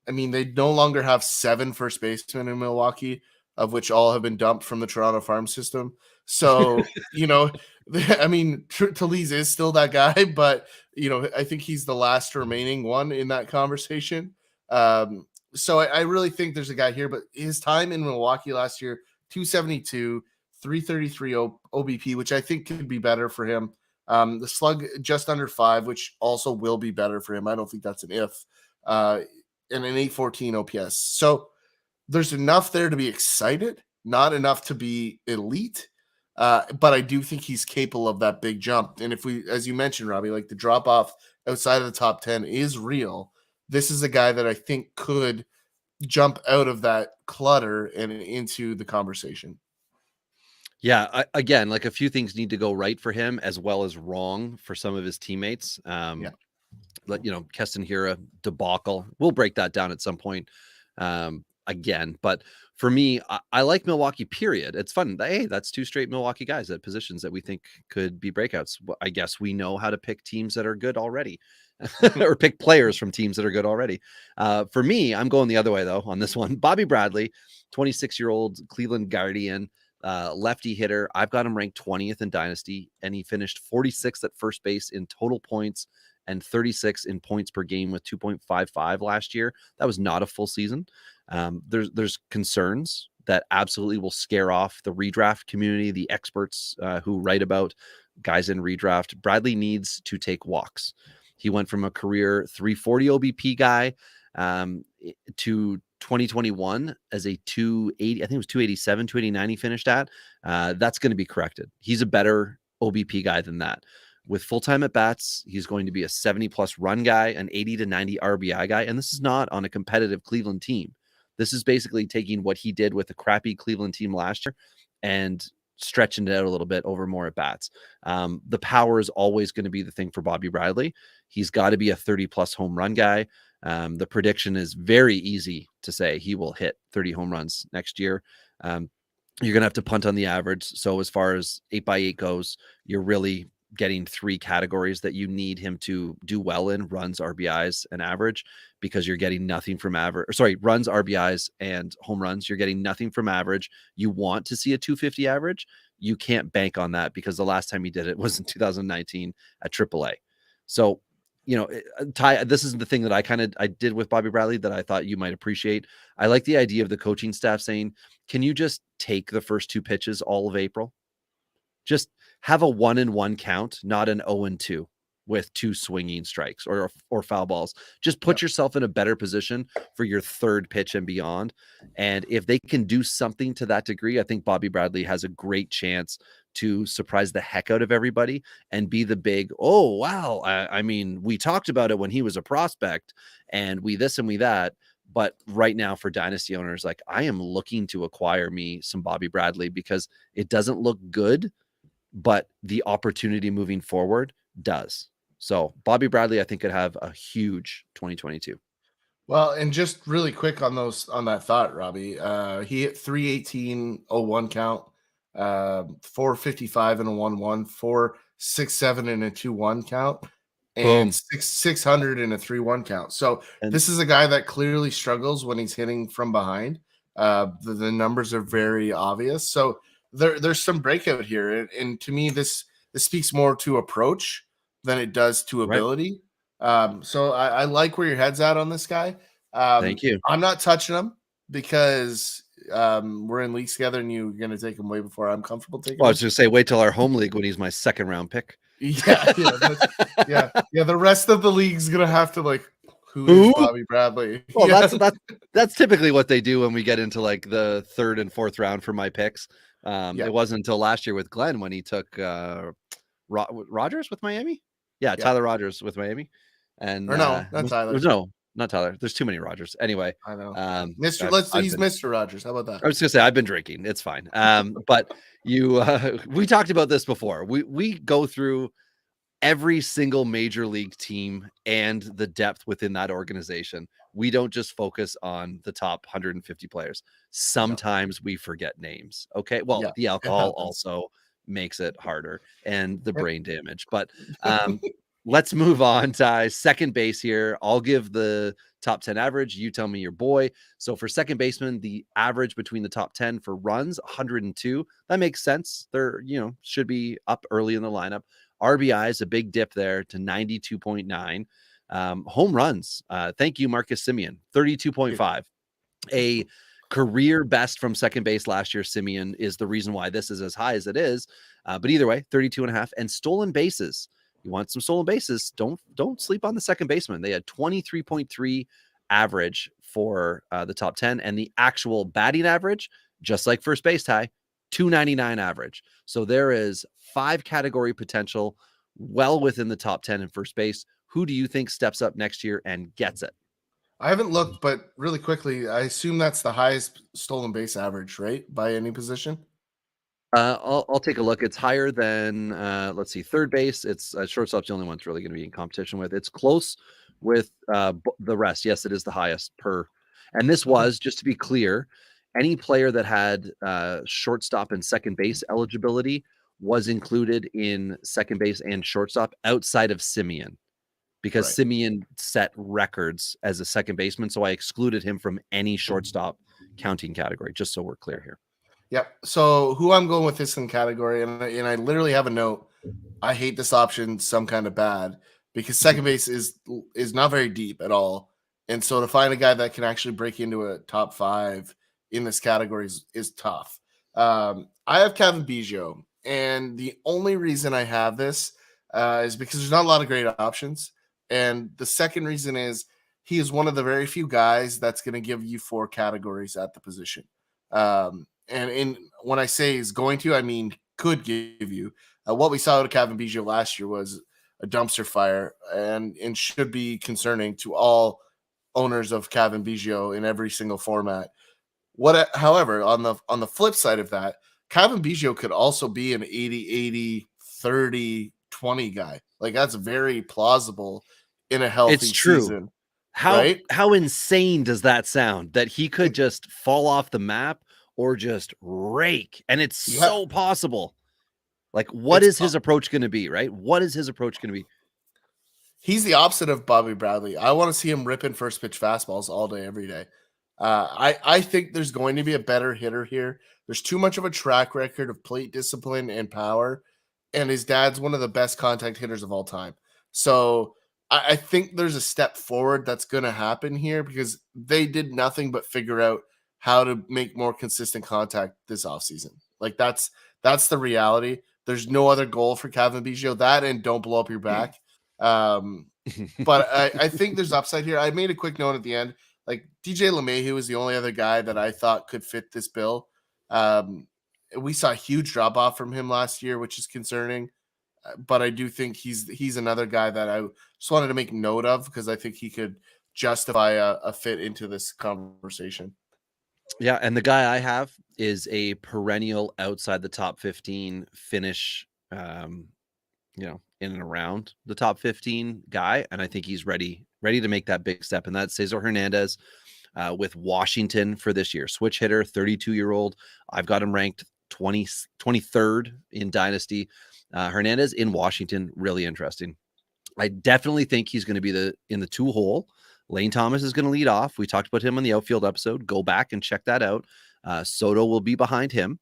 I mean, they no longer have 7 first basemen in Milwaukee, of which all have been dumped from the Toronto farm system. So, I mean, Talese is still that guy, but I think he's the last remaining one in that conversation. So I really think there's a guy here, but his time in Milwaukee last year, 272, 333 OBP, which I think could be better for him. The slug just under 5, which also will be better for him. I don't think that's an if. And an 814 OPS. So there's enough there to be excited, not enough to be elite. But I do think he's capable of that big jump. And if we, as you mentioned, Robbie, like the drop off outside of the top 10 is real. This is a guy that I think could jump out of that clutter and into the conversation. Yeah, again, like a few things need to go right for him as well as wrong for some of his teammates. Keston Hira debacle. We'll break that down at some point again. But for me, I like Milwaukee, period. It's fun. Hey, that's 2 straight Milwaukee guys at positions that we think could be breakouts. I guess we know how to pick teams that are good already. Or pick players from teams that are good already. For me, I'm going the other way, though, on this one. Bobby Bradley, 26-year-old Cleveland Guardian, lefty hitter. I've got him ranked 20th in Dynasty, and he finished 46th at first base in total points and 36 in points per game with 2.55 last year. That was not a full season. There's concerns that absolutely will scare off the redraft community, the experts who write about guys in redraft. Bradley needs to take walks. He went from a career 340 OBP guy to 2021 as a 280. I think it was 287, 289 he finished at. That's going to be corrected. He's a better OBP guy than that. With full-time at-bats, he's going to be a 70-plus run guy, an 80 to 90 RBI guy. And this is not on a competitive Cleveland team. This is basically taking what he did with the crappy Cleveland team last year and stretching it out a little bit over more at-bats. The power is always going to be the thing for Bobby Bradley. He's got to be a 30-plus home run guy. The prediction is very easy to say he will hit 30 home runs next year. You're going to have to punt on the average. So as far as 8x8 goes, you're really getting 3 categories that you need him to do well in: runs, RBIs, and average, because you're getting nothing from runs, RBIs, and home runs. You're getting nothing from average. You want to see a 250 average. You can't bank on that because the last time he did it was in 2019 at AAA. So, Ty, this is the thing that I did with Bobby Bradley that I thought you might appreciate. I like the idea of the coaching staff saying, can you just take the first 2 pitches all of April? Just have a 1-1 count, not an 0-2 with 2 swinging strikes or foul balls. Just put yourself in a better position for your 3rd pitch and beyond. And if they can do something to that degree, I think Bobby Bradley has a great chance to surprise the heck out of everybody and be the big, oh, wow. I mean, we talked about it when he was a prospect and we this and we that. But right now for dynasty owners, like, I am looking to acquire me some Bobby Bradley because it doesn't look good, but the opportunity moving forward does. So Bobby Bradley, I think, could have a huge 2022. Well, and just really quick on that thought, Robbie, he hit 318.01 count, 455 and a 1-1, 467 and a 2-1 count. and Boom. 600 in a 3-1 count. So And this is a guy that clearly struggles when he's hitting from behind. The numbers are very obvious. So there's some breakout here, and to me, this speaks more to approach than it does to right. ability. So I like where your head's at on this guy. Thank you. I'm not touching him because we're in leagues together, and you're going to take him way before I'm comfortable taking Well, I him. was going to say, wait till our home league when he's my second round pick. Yeah, yeah. The rest of the league's gonna have to like, who Who? is Bobby Bradley? Well, Yeah. that's typically what they do when we get into like the third and fourth round for my picks. It wasn't until last year with Glenn when he took Rogers with Miami. Yeah, Yeah. Tyler Rogers with Miami, and Or no, not Tyler. No, not Tyler. There's too many Rogers. Anyway, I know. Mr. He's Mr. Rogers. How about that? I was gonna say I've been drinking. It's fine. But you, we talked about this before. We go through every single major league team and the depth within that organization. We don't just focus on the top 150 players. Sometimes we forget names. Okay. Well, Yeah, the it alcohol happens. also makes it harder and the brain damage. But let's move on to second base here. I'll give the top 10 average. You tell me your boy. So for second baseman, the average between the top 10 for runs, 102. That makes sense. They're, should be up early in the lineup. RBI is a big dip there to 92.9. Home runs. Thank you, Marcus Semien, 32.5. A career best from second base last year. Semien is the reason why this is as high as it is. But either way, 32.5. And stolen bases. You want some stolen bases. Don't sleep on the second baseman. They had 23.3 average for the top 10, and the actual batting average, just like first base, Ty, 299 average. So there is 5 category potential well within the top 10 in first base. Who do you think steps up next year and gets it? I haven't looked, but really quickly, I assume that's the highest stolen base average, right? By any position. I'll take a look. It's higher than let's see, third base. It's shortstop's the only one it's really going to be in competition with. It's close with the rest. Yes, it is the highest per. And this was, just to be clear, any player that had shortstop and second base eligibility was included in second base and shortstop outside of Semien, because Right. Semien set records as a second baseman. So I excluded him from any shortstop counting category, just so we're clear here. Yep. So who I'm going with this in category, and I literally have a note. I hate this option some kind of bad because second base is not very deep at all. And so to find a guy that can actually break into a top 5 in this category is tough. I have Kevin Biggio, and the only reason I have this is because there's not a lot of great options. And the second reason is he is one of the very few guys that's going to give you 4 categories at the position. And when I say is going to, I mean could give you. What we saw out of Kevin Biggio last year was a dumpster fire, and should be concerning to all owners of Kevin Biggio in every single format. However, on the flip side of that, Kevin Biggio could also be an 80, 30, 20 guy. Like that's very plausible in a healthy It's true. season. How insane does that sound that he could just fall off the map or just rake? And it's so possible. Like, what is his approach going to be, right? What is his approach going to be? He's the opposite of Bobby Bradley. I want to see him ripping first pitch fastballs all day, every day. I think there's going to be a better hitter here. There's too much of a track record of plate discipline and power, and his dad's one of the best contact hitters of all time. So I think there's a step forward that's going to happen here because they did nothing but figure out how to make more consistent contact this offseason. Like that's the reality. There's no other goal for Kevin Biggio. That and don't blow up your back. But I think there's upside here. I made a quick note at the end. Like DJ LeMahieu is the only other guy that I thought could fit this bill. We saw a huge drop off from him last year, which is concerning. But I do think he's another guy that I just wanted to make note of because I think he could justify a fit into this conversation. Yeah, and the guy I have is a perennial outside the top 15 finish, in and around the top 15 guy, and I think he's ready to make that big step, and that's Cesar Hernandez with Washington for this year. Switch hitter, 32-year-old. I've got him ranked 23rd in Dynasty. Hernandez in Washington, really interesting. I definitely think he's going to be in the 2 hole. Lane Thomas is going to lead off. We talked about him on the outfield episode. Go back and check that out. Soto will be behind him.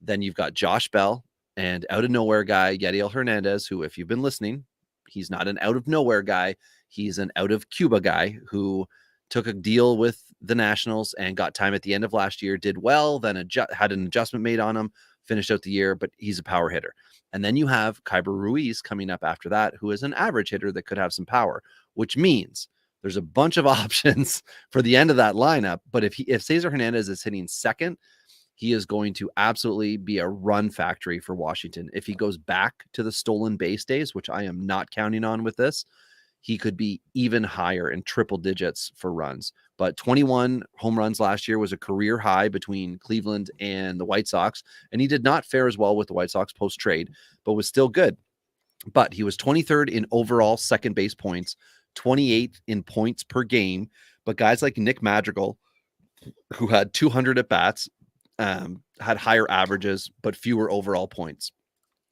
Then you've got Josh Bell and out of nowhere guy, Yadiel Hernandez, who, if you've been listening, he's not an out of nowhere guy. He's an out of Cuba guy who took a deal with the Nationals and got time at the end of last year, did well, then had an adjustment made on him, finished out the year, but he's a power hitter. And then you have Kyber Ruiz coming up after that, who is an average hitter that could have some power, which means there's a bunch of options for the end of that lineup. But if Cesar Hernandez is hitting second, he is going to absolutely be a run factory for Washington. If he goes back to the stolen base days, which I am not counting on with this, he could be even higher in triple digits for runs. But 21 home runs last year was a career high between Cleveland and the White Sox. And he did not fare as well with the White Sox post-trade, but was still good. But he was 23rd in overall second base points, 28th in points per game. But guys like Nick Madrigal, who had 200 at-bats, had higher averages, but fewer overall points.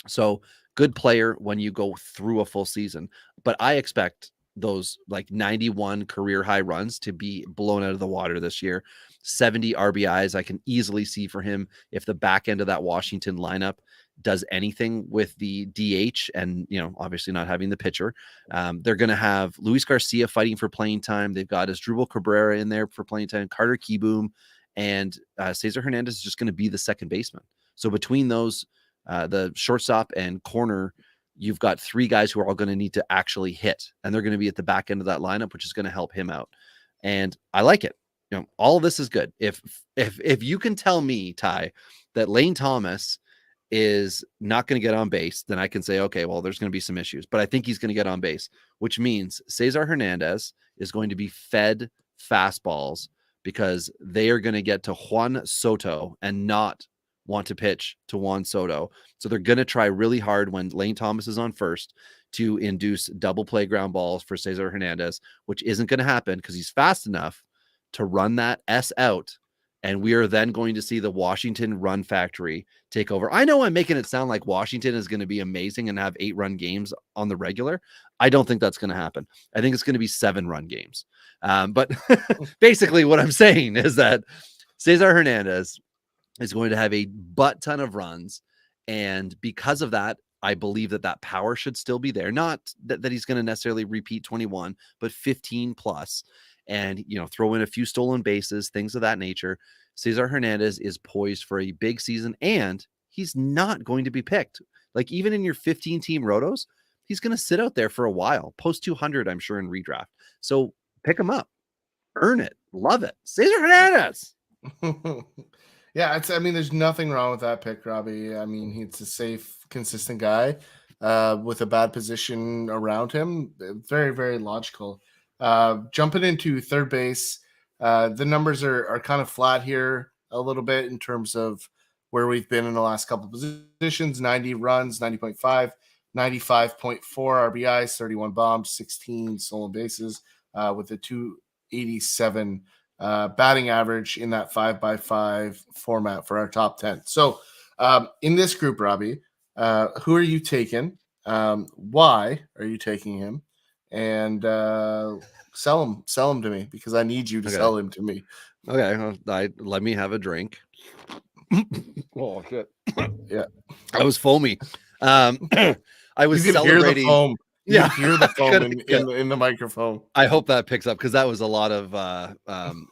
So good player when you go through a full season. But I expect those like 91 career high runs to be blown out of the water this year. 70 RBIs I can easily see for him if the back end of that Washington lineup does anything with the DH and, obviously not having the pitcher. They're going to have Luis Garcia fighting for playing time. They've got Asdrubal Cabrera in there for playing time, Carter Kieboom, and Cesar Hernandez is just going to be the second baseman. So between those, the shortstop and corner, you've got 3 guys who are all going to need to actually hit, and they're going to be at the back end of that lineup, which is going to help him out. And I like it. All of this is good. If you can tell me, Ty, that Lane Thomas is not going to get on base, then I can say, okay, well, there's going to be some issues, but I think he's going to get on base, which means Cesar Hernandez is going to be fed fastballs because they are going to get to Juan Soto and not want to pitch to Juan Soto. So they're going to try really hard when Lane Thomas is on first to induce double play ground balls for Cesar Hernandez, which isn't going to happen because he's fast enough to run that S out. And we are then going to see the Washington run factory take over. I know I'm making it sound like Washington is going to be amazing and have 8-run games on the regular. I don't think that's going to happen. I think it's going to be 7-run games. But basically what I'm saying is that Cesar Hernandez is going to have a butt ton of runs. And because of that, I believe that power should still be there. Not that he's going to necessarily repeat 21, but 15 plus. And, throw in a few stolen bases, things of that nature. Cesar Hernandez is poised for a big season, and he's not going to be picked. Like, even in your 15-team rotos, he's going to sit out there for a while. Post 200, I'm sure, in redraft. So pick him up. Earn it. Love it. Cesar Hernandez. Yeah, there's nothing wrong with that pick, Robbie. He's a safe, consistent guy with a bad position around him. Very, very logical. Jumping into third base, the numbers are kind of flat here a little bit in terms of where we've been in the last couple of positions. 90 runs, 90.5, 95.4 RBIs, 31 bombs, 16 stolen bases with a 287 batting average in that 5x5 format for our top 10. So in this group, Robbie, who are you taking? Why are you taking him? And sell him to me because I need you to sell him to me. Okay, let me have a drink. Oh shit! Yeah, I was foamy. I was you can celebrating. Hear the foam. Yeah, hear the foam in the microphone. I hope that picks up because that was a lot of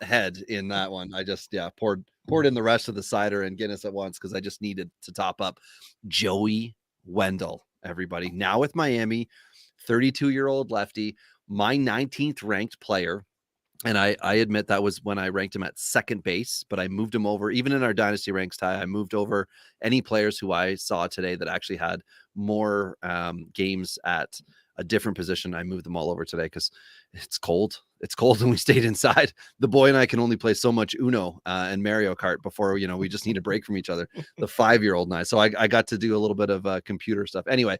head in that one. I just poured in the rest of the cider and Guinness at once because I just needed to top up. Joey Wendell, everybody, now with Miami. 32-year-old lefty, my 19th ranked player. And I admit that was when I ranked him at second base, but I moved him over, even in our dynasty ranks, Ty, I moved over any players who I saw today that actually had more games at a different position. I moved them all over today because it's cold. It's cold and we stayed inside. The boy and I can only play so much Uno and Mario Kart before, we just need a break from each other, the 5-year-old and I. So I got to do a little bit of computer stuff. Anyway,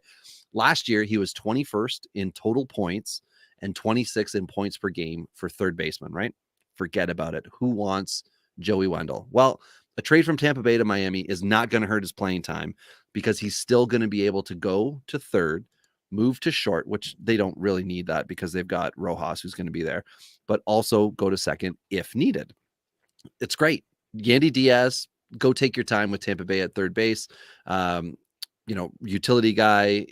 last year he was 21st in total points and 26 in points per game for third baseman, right? Forget about it. Who wants Joey Wendell? Well, a trade from Tampa Bay to Miami is not going to hurt his playing time because he's still going to be able to go to third, move to short, which they don't really need that because they've got Rojas who's going to be there, but also go to second if needed. It's great. Yandy Diaz, go take your time with Tampa Bay at third base. Utility guy,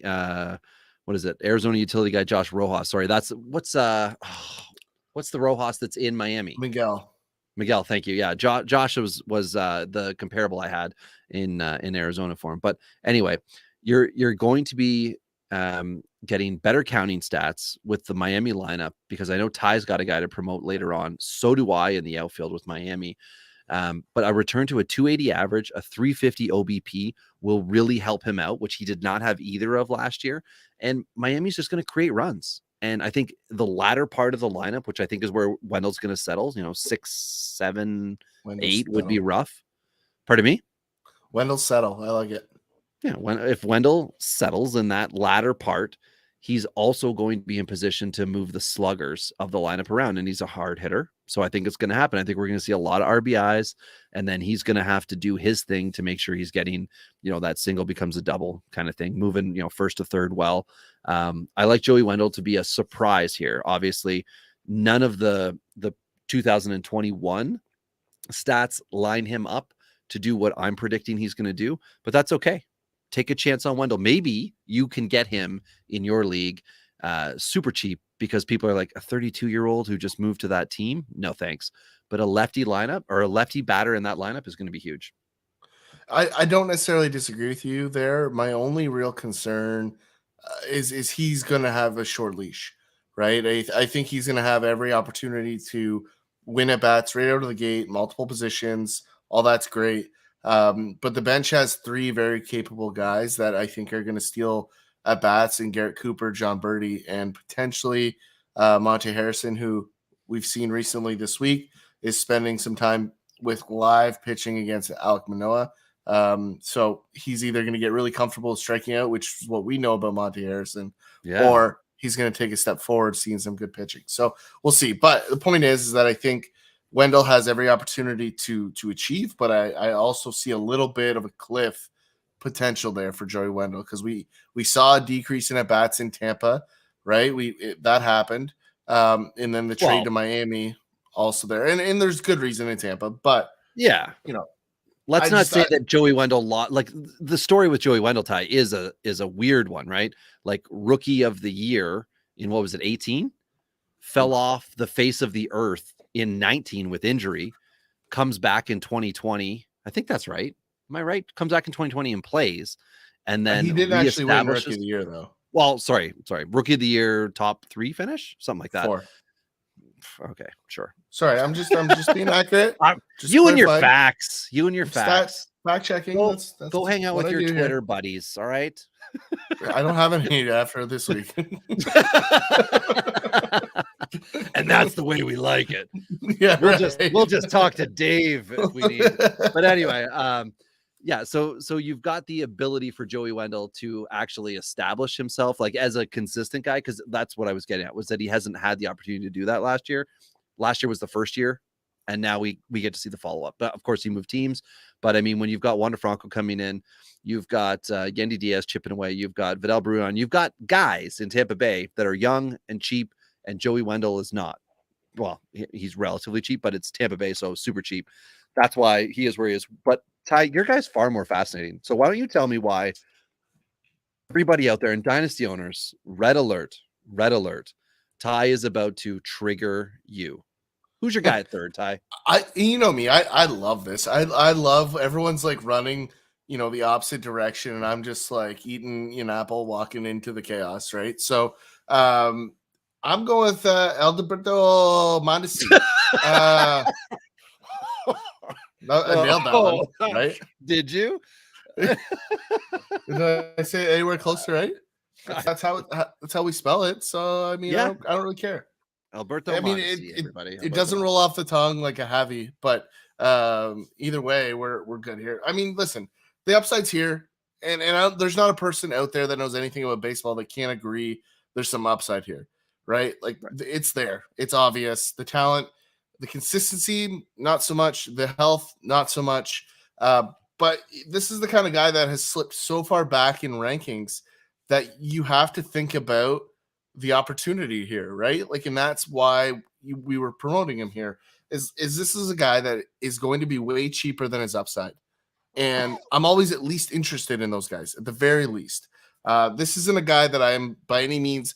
what is it? Arizona utility guy, Josh Rojas. Sorry, that's what's the Rojas that's in Miami? Miguel, thank you. Yeah, Josh was the comparable I had in Arizona for him. But anyway, you're going to be getting better counting stats with the Miami lineup because I know Ty's got a guy to promote later on. So do I in the outfield with Miami. But a return to a 280 average, a 350 OBP will really help him out, which he did not have either of last year. And Miami's just going to create runs. And I think the latter part of the lineup, which I think is where Wendell's going to settle, 6, 7, Wendell's 8 would settle. be rough. Pardon me? Wendell settle. I like it. Yeah. If Wendell settles in that latter part, he's also going to be in position to move the sluggers of the lineup around. And he's a hard hitter. So I think it's going to happen. I think we're going to see a lot of RBIs. And then he's going to have to do his thing to make sure he's getting, that single becomes a double kind of thing, moving, first to third well. I like Joey Wendell to be a surprise here. Obviously, none of the 2021 stats line him up to do what I'm predicting he's going to do, but that's okay. Take a chance on Wendell. Maybe you can get him in your league super cheap because people are like, a 32-year-old who just moved to that team? No, thanks. But a lefty lineup or a lefty batter in that lineup is going to be huge. I don't necessarily disagree with you there. My only real concern is he's going to have a short leash, right? I think he's going to have every opportunity to win at bats right out of the gate, multiple positions. All that's great. But the bench has 3 very capable guys that I think are going to steal at bats in Garrett Cooper, John Birdie, and potentially Monte Harrison, who we've seen recently this week is spending some time with live pitching against Alek Manoah. So he's either going to get really comfortable striking out, which is what we know about Monte Harrison, or he's going to take a step forward, seeing some good pitching. So we'll see. But the point is that I think Wendell has every opportunity to achieve, but I also see a little bit of a cliff potential there for Joey Wendell because we saw a decrease in at bats in Tampa, right? That happened, and then the trade to Miami also there, and there's good reason in Tampa, but yeah, let's not say that Joey Wendell like the story with Joey Wendell, Ty, is a weird one, right? Like rookie of the year in what was it, 18? Fell off the face of the earth in 19 with injury, comes back in 2020. I think that's right. Am I right? Comes back in 2020 and plays, and then he didn't actually win rookie of the year though. Well, sorry, rookie of the year, top 3 finish, something like that. 4. Okay, sure. Sorry, I'm just being accurate. You and your facts. Fact checking. Go hang out with your Twitter buddies. All right. I don't have any after this week. And that's the way we like it. Yeah, we'll just talk to Dave if we need. But anyway, so you've got the ability for Joey Wendell to actually establish himself like as a consistent guy, because that's what I was getting at, was that he hasn't had the opportunity to do that last year. Last year was the first year, and now we get to see the follow-up. But of course he moved teams. But I mean, when you've got Wander Franco coming in, you've got Yandy Diaz chipping away, you've got Vidal Bruin, you've got guys in Tampa Bay that are young and cheap, and Joey Wendell is not. Well, he's relatively cheap, but it's Tampa Bay, so super cheap. That's why he is where he is. But Ty, your guy's far more fascinating. So why don't you tell me why everybody out there in Dynasty owners, red alert. Ty is about to trigger you. Who's your guy at third, Ty? You know me. I love this. I love everyone's like running, the opposite direction, and I'm just like eating an apple, walking into the chaos, right? So I'm going with Alberto Mondesi. I nailed that one, right? Did you? Did I say anywhere closer, right? That's how we spell it. So I mean, I don't really care. Alberto. I mean, it doesn't roll off the tongue like a heavy, but either way, we're good here. I mean, listen, the upside's here, and there's not a person out there that knows anything about baseball that can't agree there's some upside here, right? Like it's there, it's obvious. The talent, the consistency, not so much. The health, not so much. But this is the kind of guy that has slipped so far back in rankings that you have to think about the opportunity here, right? Like, and that's why we were promoting him here. Is this is a guy that is going to be way cheaper than his upside, and I'm always at least interested in those guys at the very least. This isn't a guy that I'm by any means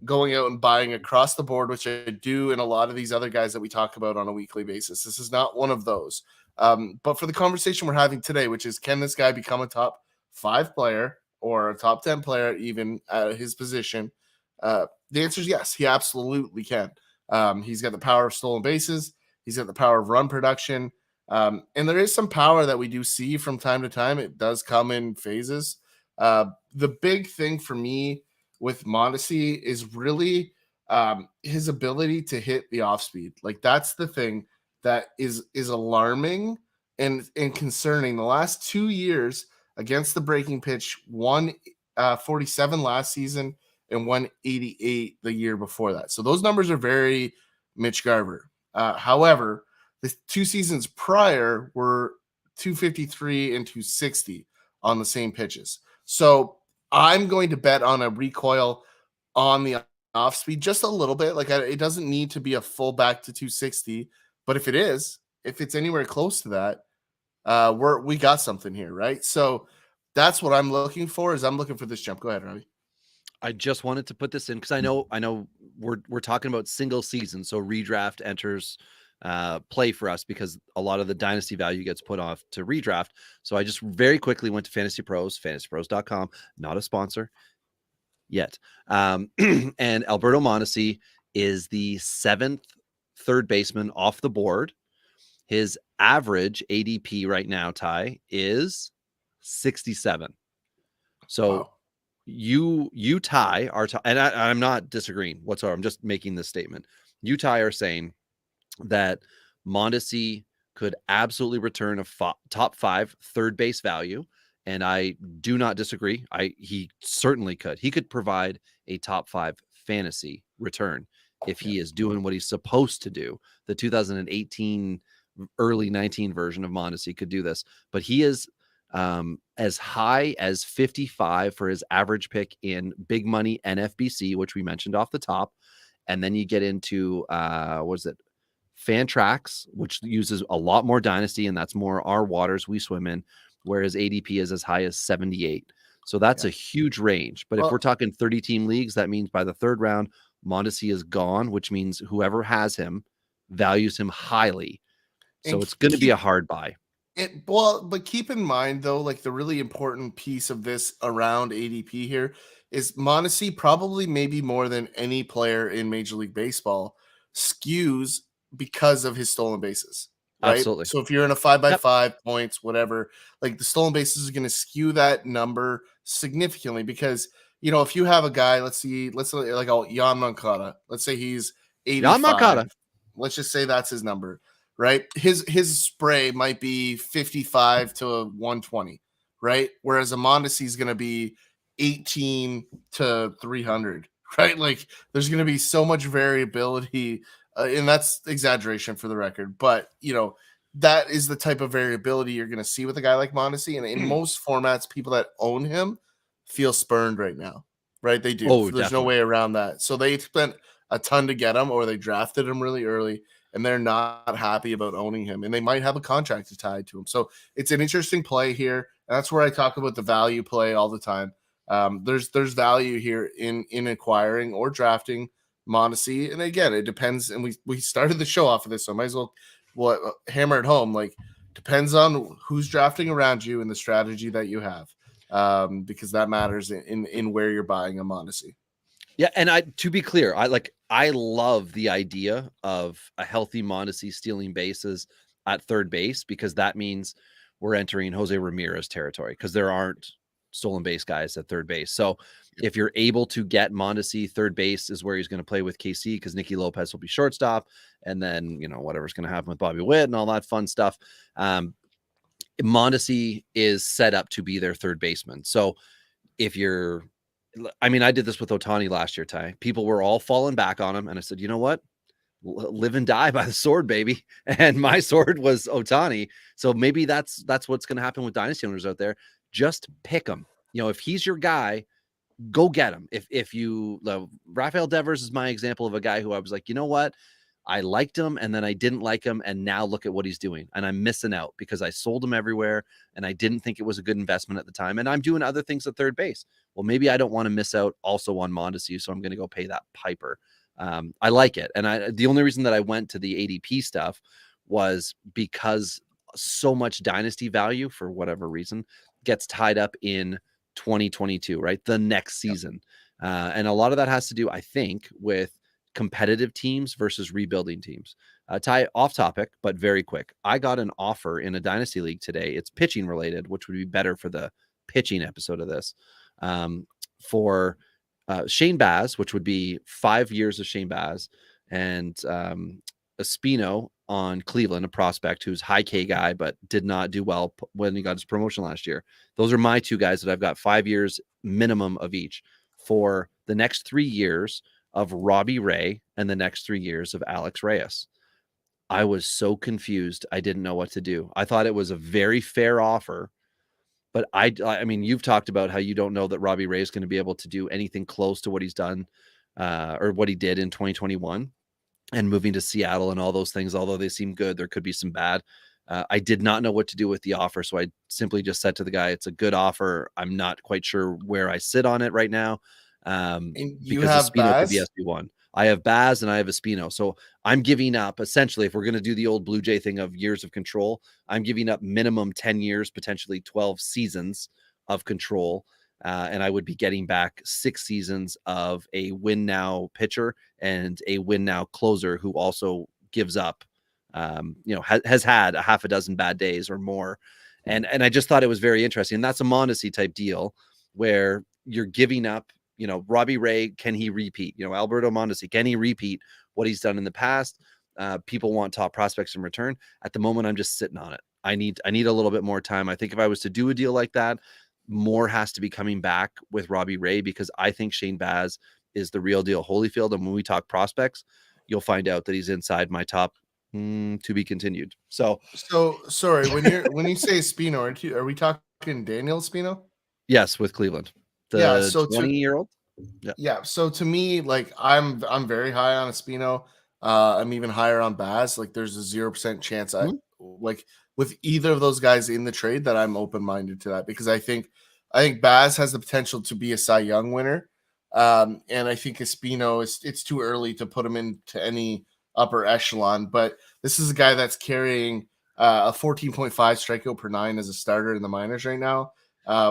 going out and buying across the board, which I do in a lot of these other guys that we talk about on a weekly basis. This is not one of those. But for the conversation we're having today, which is, can this guy become a top 5 player or a top 10 player, even at his position? The answer is yes, he absolutely can. He's got the power of stolen bases, he's got the power of run production. And there is some power that we do see from time to time. It does come in phases. The big thing for me with Mondesi is really his ability to hit the off speed. Like, that's the thing that is alarming and concerning. The last 2 years against the breaking pitch, 147 last season and 188 the year before that. So those numbers are very Mitch Garver. However, the 2 seasons prior were 253 and 260 on the same pitches. So I'm going to bet on a recoil on the off speed just a little bit. Like, it doesn't need to be a full back to 260, but if it's anywhere close to that, we got something here, right? So that's what I'm looking for. Is I'm looking for this jump. Go ahead, Robbie. I just wanted to put this in because I know we're talking about single season, so redraft enters play for us because a lot of the dynasty value gets put off to redraft. So I just very quickly went to Fantasy Pros, fantasypros.com, not a sponsor yet. And Alberto Mondesi is the 7th third baseman off the board. His average ADP right now, Ty, is 67. So Wow. you Ty are, and I'm not disagreeing whatsoever. I'm just making this statement. You Ty are saying that Mondesi could absolutely return a top 5 third base value, and I do not disagree. He certainly could. He could provide a top 5 fantasy return if he is doing what he's supposed to do. The 2018 early 19 version of Mondesi could do this, but he is as high as 55 for his average pick in big money NFBC, which we mentioned off the top. And then you get into Fantrax, which uses a lot more dynasty, and that's more our waters we swim in, where his ADP is as high as 78. So that's a huge range. But if we're talking 30 team leagues, that means by the 3rd round, Mondesi is gone, which means whoever has him values him highly. So it's going to be a hard buy. But keep in mind, though, like, the really important piece of this around ADP here is Mondesi probably maybe more than any player in Major League Baseball skews because of his stolen bases, right? Absolutely. So if you're in a 5x5 points, whatever, like, the stolen bases are going to skew that number significantly because, if you have a guy, let's like Jan Moncada, let's say he's 85. Jan Moncada. Let's just say that's his number. Right, his spray might be 55 to 120, right? Whereas a Mondesi is going to be 18 to 300, right? Like, there's going to be so much variability, and that's exaggeration for the record, but that is the type of variability you're going to see with a guy like Mondesi. And in most formats, people that own him feel spurned right now, right? They do. There's definitely no way around that. So they spent a ton to get him, or they drafted him really early, and they're not happy about owning him, and they might have a contract tied to him. So it's an interesting play here. And that's where I talk about the value play all the time. There's value here in acquiring or drafting Mondesi. And again, it depends. And we started the show off of this, so I might as well hammer it home. Like, depends on who's drafting around you and the strategy that you have, because that matters in where you're buying a Mondesi. Yeah, and to be clear, I love the idea of a healthy Mondesi stealing bases at third base, because that means we're entering Jose Ramirez territory, because there aren't stolen base guys at third base. So if you're able to get Mondesi, third base is where he's going to play with KC, because Nicky Lopez will be shortstop, and then whatever's going to happen with Bobby Witt and all that fun stuff. Mondesi is set up to be their third baseman. So I did this with Ohtani last year, Ty. People were all falling back on him, and I said, you know what? Live and die by the sword, baby. And my sword was Ohtani. So maybe that's what's going to happen with dynasty owners out there. Just pick him. If he's your guy, go get him. If you Rafael Devers is my example of a guy who I was like, you know what? I liked him and then I didn't like him. And now look at what he's doing. And I'm missing out because I sold him everywhere and I didn't think it was a good investment at the time. And I'm doing other things at third base. Well, maybe I don't want to miss out also on Mondesi. So I'm going to go pay that piper. I like it. And the only reason that I went to the ADP stuff was because so much dynasty value for whatever reason gets tied up in 2022, right? The next season. And a lot of that has to do, I think, with competitive teams versus rebuilding teams. Ty, off topic, but very quick. I got an offer in a dynasty league today. It's pitching related, which would be better for the pitching episode of this. For Shane Baz, which would be 5 years of Shane Baz, and Espino on Cleveland, a prospect who's high K guy, but did not do well when he got his promotion last year. Those are my two guys that I've got 5 years minimum of each for the next 3 years of Robbie Ray and the next 3 years of Alex Reyes. I was so confused. I didn't know what to do. I thought it was a very fair offer, but I mean, you've talked about how you don't know that Robbie Ray is going to be able to do anything close to what he's done or what he did in 2021 and moving to Seattle and all those things. Although they seem good, there could be some bad. I did not know what to do with the offer. So I simply just said to the guy, it's a good offer. I'm not quite sure where I sit on it right now. And you Because have Espino could be Baz? SB1. I have Baz and I have Espino. So I'm giving up essentially, if we're going to do the old Blue Jay thing of years of control, I'm giving up minimum 10 years, potentially 12 seasons of control. And I would be getting back 6 seasons of a win now pitcher and a win now closer who also gives up, has had a half a dozen bad days or more. And I just thought it was very interesting. And that's a Mondesi type deal where you're giving up, Robbie Ray, can he repeat? Alberto Mondesi, can he repeat what he's done in the past? People want top prospects in return. At the moment, I'm just sitting on it. I need a little bit more time. I think if I was to do a deal like that, more has to be coming back with Robbie Ray because I think Shane Baz is the real deal Holyfield. And when we talk prospects, you'll find out that he's inside my top to be continued. So sorry, when you say Espino, are we talking Daniel Espino? yes, with Cleveland, Yeah, the so 20-year-old. Yeah, so to me, like I'm very high on Espino. I'm even higher on Baz. Like there's a 0% chance like with either of those guys in the trade that I'm open-minded to that because I think Baz has the potential to be a Cy Young winner. And I think Espino it's too early to put him into any upper echelon, but this is a guy that's carrying a 14.5 strikeout per 9 as a starter in the minors right now.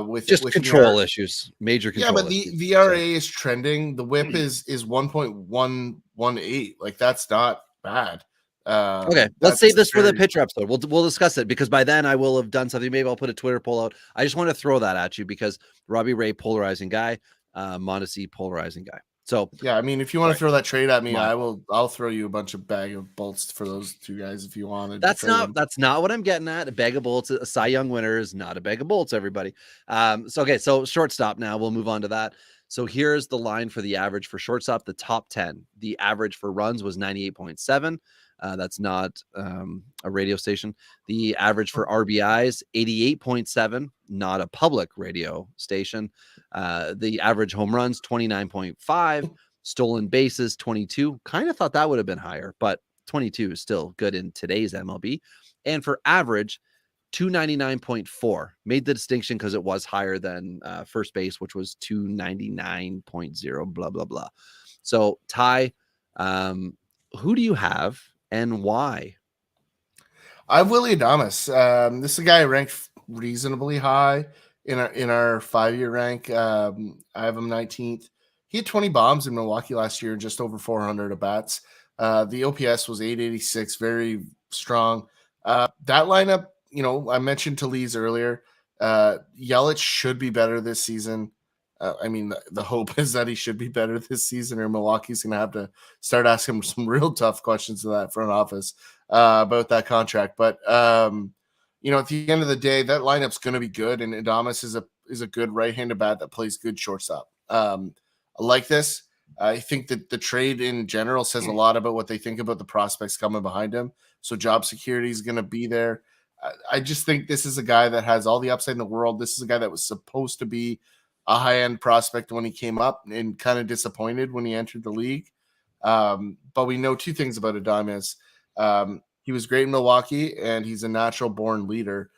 With Just with control issues, major control. Yeah, but the issues, VRA is trending. The whip is 1.118. Like that's not bad. Okay, let's That's save this for the very- pitcher episode. We'll discuss it because by then I will have done something. Maybe I'll put a Twitter poll out. I just want to throw that at you because Robbie Ray, polarizing guy, Mondesi, polarizing guy. So yeah, I mean, if you want to throw that trade at me, My- I'll throw you a bunch of bag of bolts for those two guys if you wanted. that's not what I'm getting at. A bag of bolts, a Cy Young winner is not a bag of bolts, everybody. So shortstop now. We'll move on to that. So here's the line for the average for shortstop, the top 10. The average for runs was 98.7. That's not a radio station. The average for RBIs, 88.7, not a public radio station. The average home runs, 29.5. Stolen bases, 22. Kind of thought that would have been higher, but 22 is still good in today's MLB. And for average, 299.4. Made the distinction because it was higher than first base, which was 299.0, blah, blah, blah. So, Ty, who do you have and why? I have Willie Adames. This is a guy ranked reasonably high in our 5-year rank. I have him 19th. He had 20 bombs in Milwaukee last year, just over 400 at bats. The OPS was 886, very strong. That lineup, I mentioned Talese earlier. Yelich should be better this season. I mean, the hope is that he should be better this season, or Milwaukee's going to have to start asking some real tough questions to that front office about that contract. But at the end of the day, that lineup's going to be good, and Adames is a good right-handed bat that plays good shortstop. I like this. I think that the trade in general says a lot about what they think about the prospects coming behind him. So job security is going to be there. I just think this is a guy that has all the upside in the world. This is a guy that was supposed to be a high-end prospect when he came up and kind of disappointed when he entered the league. But we know two things about Adames. He was great in Milwaukee, and he's a natural-born leader.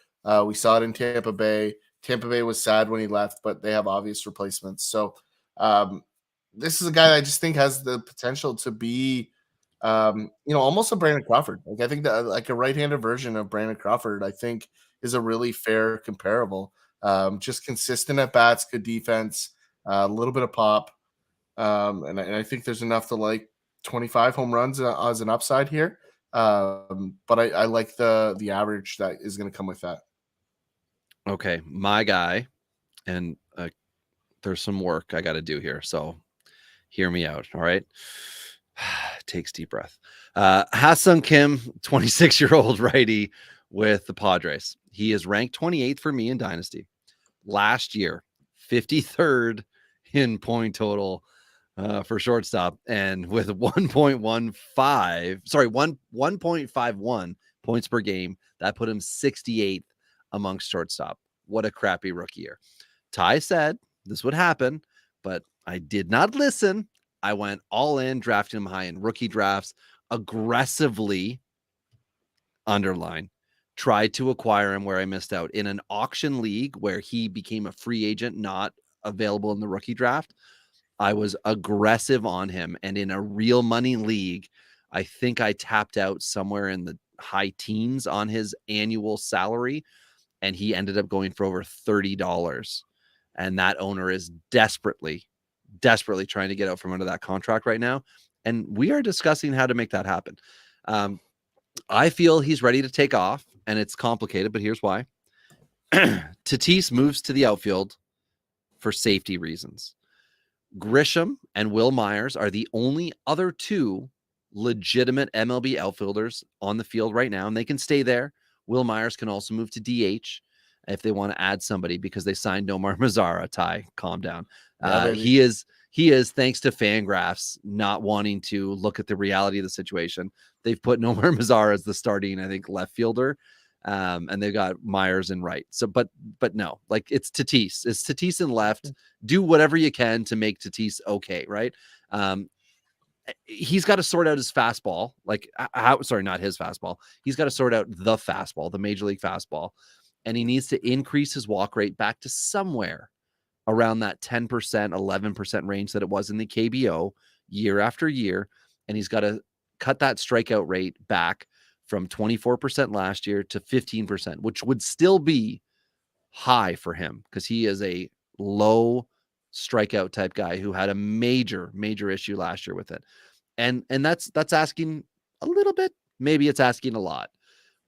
We saw it in Tampa Bay. Tampa Bay was sad when he left, but they have obvious replacements. So this is a guy that I just think has the potential to be, almost a Brandon Crawford. Like, I think that like a right-handed version of Brandon Crawford, I think, is a really fair comparable. Just consistent at bats, good defense, a little bit of pop. And I think there's enough to like 25 home runs as an upside here. But I like the average that is going to come with that. Okay, my guy, and there's some work I got to do here, so hear me out. All right, takes deep breath. Ha-Seong Kim, 26-year-old righty with the Padres. He is ranked 28th for me in Dynasty. Last year, 53rd in point total for shortstop, and with 1.51 points per game, that put him 68th amongst shortstop. What a crappy rookie year. Ty said this would happen, but I did not listen. I went all in, drafting him high in rookie drafts, aggressively underline, tried to acquire him where I missed out in an auction league where he became a free agent, not available in the rookie draft. I was aggressive on him, and in a real money league, I think I tapped out somewhere in the high teens on his annual salary, and he ended up going for over $30. And that owner is desperately trying to get out from under that contract right now. And we are discussing how to make that happen. I feel he's ready to take off, and it's complicated, but here's why. Tatis moves to the outfield for safety reasons. Grisham and Will Myers are the only other two legitimate MLB outfielders on the field right now, and they can stay there. Will Myers can also move to DH if they want to add somebody because they signed Nomar Mazara. Ty, calm down. He is, thanks to Fangraphs not wanting to look at the reality of the situation. They've put Nomar Mazara as the starting, I think, left fielder. And they've got Myers in right. So, but no, like it's Tatis. It's Tatis in left. Do whatever you can to make Tatis okay, right? He's got to sort out his fastball. Not his fastball. He's got to sort out the fastball, the major league fastball. And he needs to increase his walk rate back to somewhere around that 10%, 11% range that it was in the KBO year after year. And he's got to cut that strikeout rate back from 24% last year to 15%, which would still be high for him because he is a low strikeout type guy who had a major issue last year with it. And that's asking a little bit, maybe it's asking a lot.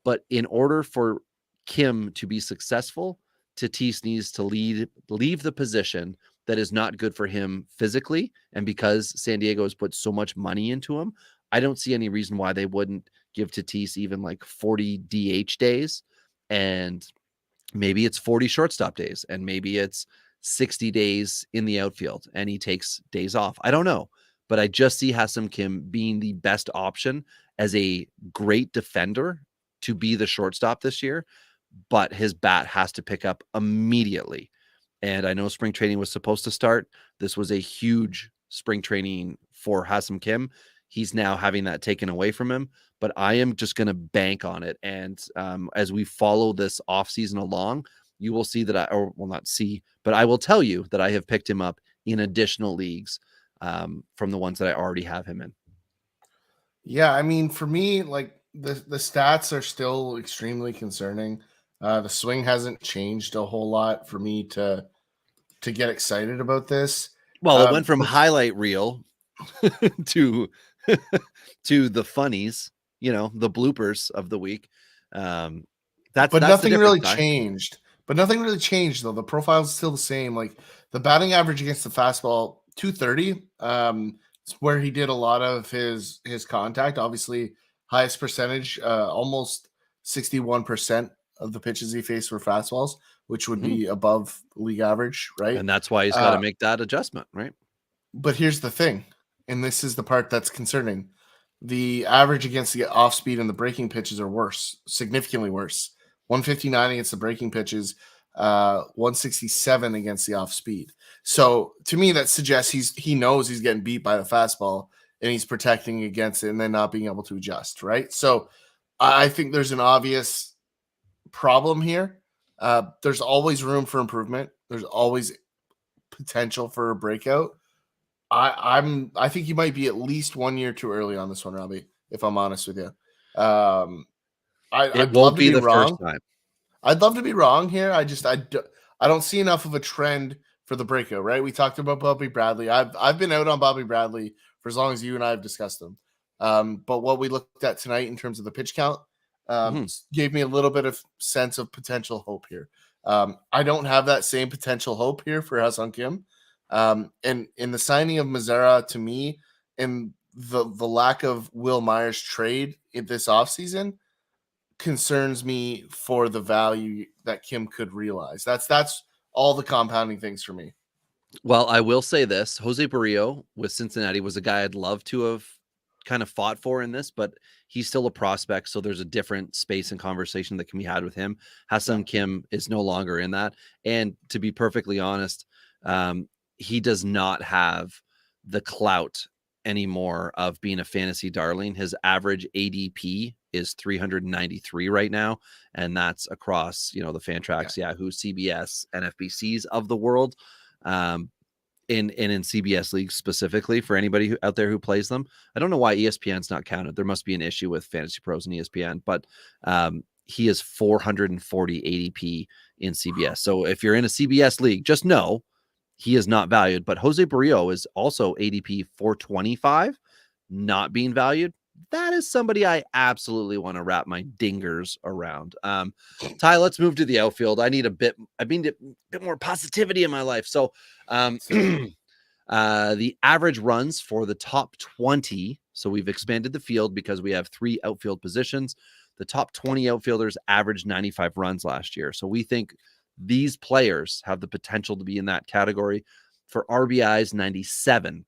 But in order for Kim to be successful, Tatis needs to leave the position that is not good for him physically. And because San Diego has put so much money into him, I don't see any reason why they wouldn't give Tatis even like 40 DH days, and maybe it's 40 shortstop days, and maybe it's 60 days in the outfield and he takes days off. I don't know, but I just see Ha-Seong Kim being the best option as a great defender to be the shortstop this year, but his bat has to pick up immediately. And I know spring training was supposed to start. This was a huge spring training for Ha-Seong Kim. He's now having that taken away from him, but I am just going to bank on it. And as we follow this offseason along, you will see that I will tell you that I have picked him up in additional leagues from the ones that I already have him in. Yeah, I mean, for me, like the stats are still extremely concerning. The swing hasn't changed a whole lot for me to get excited about this. Well, it went from highlight reel to the funnies, the bloopers of the week. That's nothing really changed. But nothing really changed though. The profile is still the same. Like the batting average against the fastball, 230. It's where he did a lot of his contact. Obviously, highest percentage, almost 61% of the pitches he faced were fastballs, which would be above league average, right? And that's why he's got to make that adjustment, right? But here's the thing, and this is the part that's concerning. The average against the off speed and the breaking pitches are worse, significantly worse. 159 against the breaking pitches. 167 against the off speed. So to me, that suggests he knows he's getting beat by the fastball and he's protecting against it and then not being able to adjust, right? So I think there's an obvious problem here. There's always room for improvement. There's always potential for a breakout. I think you might be at least 1 year too early on this one, Robbie, if I'm honest with you. I'd love to be wrong. First time. I'd love to be wrong here. I don't see enough of a trend for the breakout, right? We talked about Bobby Bradley. I've been out on Bobby Bradley for as long as you and I have discussed him. But what we looked at tonight in terms of the pitch count gave me a little bit of sense of potential hope here. I don't have that same potential hope here for Ha-Seong Kim. And in the signing of Mazzara, to me, and the lack of Will Myers trade in this offseason concerns me for the value that Kim could realize. That's all the compounding things for me. Well, I will say this. Jose Barrio with Cincinnati was a guy I'd love to have kind of fought for in this, but he's still a prospect, so there's a different space and conversation that can be had with him. Ha-Seong Kim is no longer in that. And to be perfectly honest, he does not have the clout anymore of being a fantasy darling. His average ADP is 393 right now, and that's across, the Fantrax, Yahoo, CBS, NFBCs of the world. In CBS leagues specifically, for anybody out there who plays them. I don't know why ESPN's not counted. There must be an issue with Fantasy Pros and ESPN, but he is 440 ADP in CBS. So if you're in a CBS league, just know he is not valued. But Jose Barrio is also ADP 425, not being valued. That is somebody I absolutely want to wrap my dingers around. Ty, let's move to the outfield. I need a bit more positivity in my life. So the average runs for the top 20. So we've expanded the field because we have 3 outfield positions. The top 20 outfielders averaged 95 runs last year. So we think these players have the potential to be in that category. For RBIs, 97.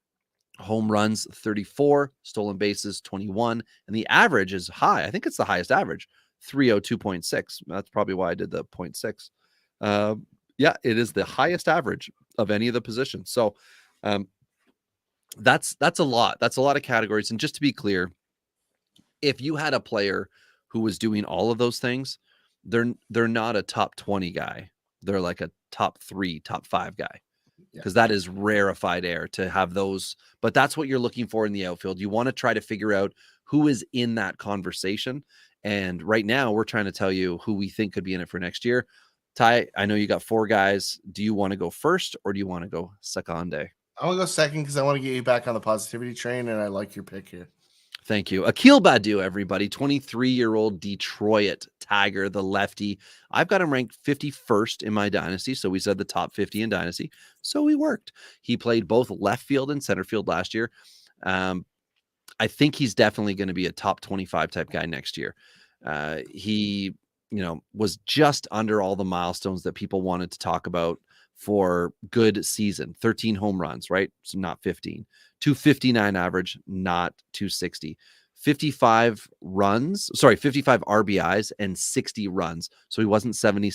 Home runs 34, stolen bases 21, and the average is high. I think it's the highest average, 302.6. That's probably why I did the 0.6. Yeah, it is the highest average of any of the positions. So that's a lot. That's a lot of categories. And just to be clear, if you had a player who was doing all of those things, they're not a top 20 guy. They're like a top 3, top 5 guy. Because that is rarefied air to have those. But that's what you're looking for in the outfield. You want to try to figure out who is in that conversation. And right now we're trying to tell you who we think could be in it for next year. Ty, I know you got 4 guys. Do you want to go first or do you want to go second? I want to go second because I want to get you back on the positivity train, and I like your pick here. Thank you. Akil Baddoo, everybody, 23-year-old Detroit Tiger, the lefty. I've got him ranked 51st in my dynasty, so we said the top 50 in dynasty, so we worked. He played both left field and center field last year. I think he's definitely going to be a top 25 type guy next year. He, was just under all the milestones that people wanted to talk about for good season. 13 home runs, right? So not 15. 259 average, not 260. 55 RBIs and 60 runs. So he wasn't 70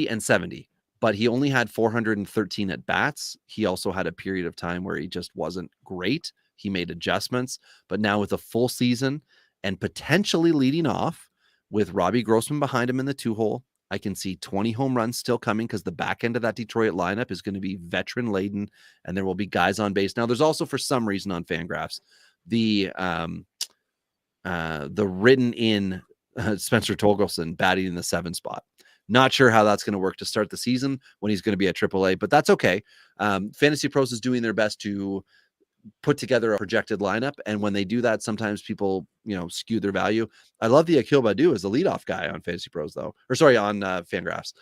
and 70, but he only had 413 at bats. He also had a period of time where he just wasn't great. He made adjustments, but now with a full season and potentially leading off with Robbie Grossman behind him in the 2-hole, I can see 20 home runs still coming because the back end of that Detroit lineup is going to be veteran laden and there will be guys on base. Now there's also, for some reason on Fangraphs, the written in Spencer Torkelson batting in the 7 spot. Not sure how that's going to work to start the season when he's going to be at AAA, but that's okay. Fantasy Pros is doing their best to put together a projected lineup, and when they do that, sometimes people skew their value. I love the Akil Baddoo as a leadoff guy on Fantasy Pros on Fangraphs.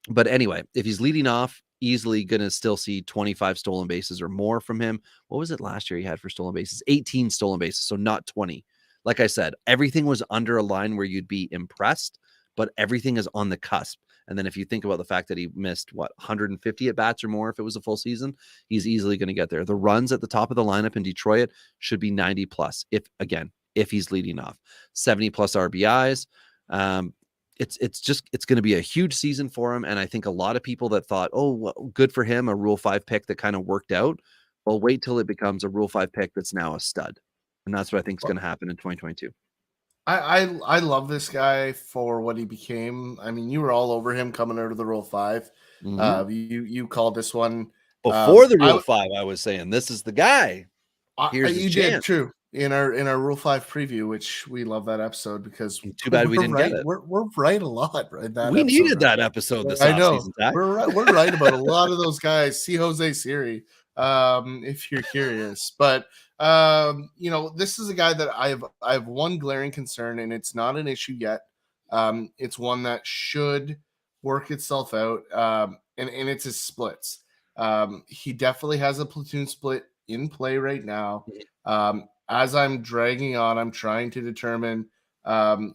But anyway, if he's leading off, easily gonna still see 25 stolen bases or more from him. What was it last year he had for stolen bases? 18 stolen bases, so not 20. Like I said, everything was under a line where you'd be impressed, but everything is on the cusp. And then if you think about the fact that he missed 150 at bats or more, if it was a full season, he's easily going to get there. The runs at the top of the lineup in Detroit should be 90 plus. If he's leading off, 70 plus RBIs. it's going to be a huge season for him. And I think a lot of people that thought, oh, well, good for him, a Rule 5 pick that kind of worked out. Well, wait till it becomes a Rule 5 pick that's now a stud. And that's what I think is going to happen in 2022. I love this guy for what he became. I mean, you were all over him coming out of the Rule 5. Mhm. You called this one Before the Rule 5, I was saying this is the guy. Here's his you did chance. true in our Rule 5 preview, which we love that episode because Too bad we didn't right. get it. We're right a lot in that. We episode, needed that episode this I know. offseason, Ty. We're right about a lot of those guys. See Jose Siri, if you're curious. But you know, this is a guy that I have one glaring concern, and it's not an issue yet. It's one that should work itself out. And it's his splits. He definitely has a platoon split in play right now. As I'm dragging on, I'm trying to determine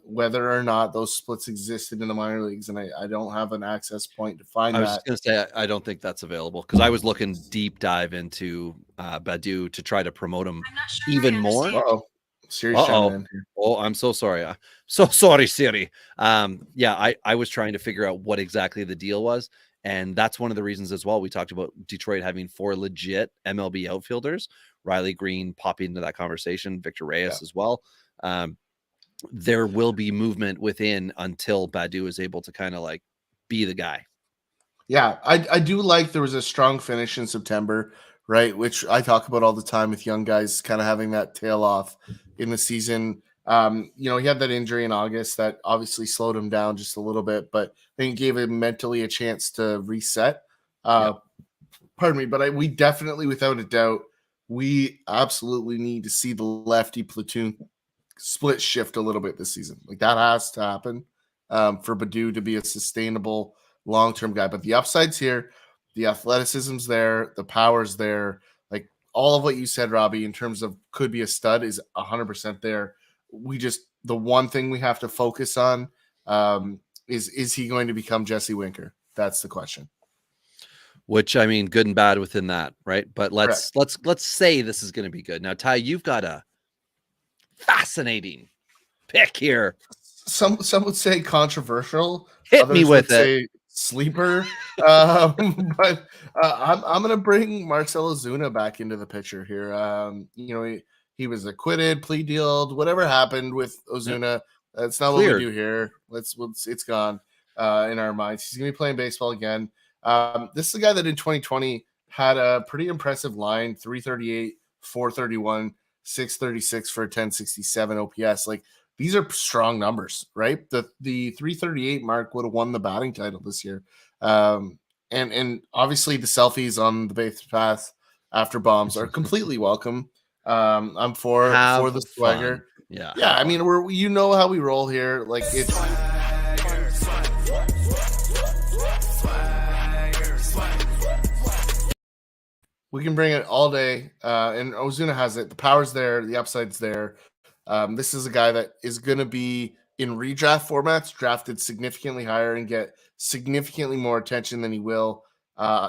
whether or not those splits existed in the minor leagues, and I don't have an access point to find I was that. just going to say, I don't think that's available because I was looking deep dive into Badu to try to promote him even more. Uh-oh. Siri's chiming in here. Oh, I'm so sorry. So sorry, Siri. Yeah, I was trying to figure out what exactly the deal was. And that's one of the reasons as well. We talked about Detroit having 4 legit MLB outfielders. Riley Green popping into that conversation, Victor Reyes as well. There will be movement within until Badu is able to kind of like be the guy. Yeah, I do like there was a strong finish in September, right? Which I talk about all the time with young guys kind of having that tail off in the season. You know, he had that injury in August that obviously slowed him down just a little bit, but I think gave him mentally a chance to reset. Pardon me, but we definitely, without a doubt, we absolutely need to see the lefty platoon split shift a little bit this season. Like that has to happen for Badu to be a sustainable long-term guy. But the upside's here, the athleticism's there, the power's there. Like all of what you said, Robbie, in terms of could be a stud is 100% there. We just, the one thing we have to focus on is he going to become Jesse Winker? That's the question. Which, I mean, good and bad within that, right? But let's say this is going to be good. Now, Ty, you've got a fascinating pick here. Some would say controversial. Hit me with it. Sleeper. But I'm going to bring Marcell Ozuna back into the picture here. You know, he was acquitted, plea dealed, whatever happened with Ozuna. That's not what we do here. It's gone in our minds. He's going to be playing baseball again. This is a guy that in 2020 had a pretty impressive line, 338, 431, 636 for a 1067 OPS. Like these are strong numbers, right? The 338 mark would have won the batting title this year. And obviously the selfies on the base path after bombs are completely welcome. I'm for the swagger. Fun. Yeah. I mean, you know how we roll here. Like it's we can bring it all day. And Ozuna has it. The power's there. The upside's there. This is a guy that is going to be in redraft formats, drafted significantly higher and get significantly more attention than he will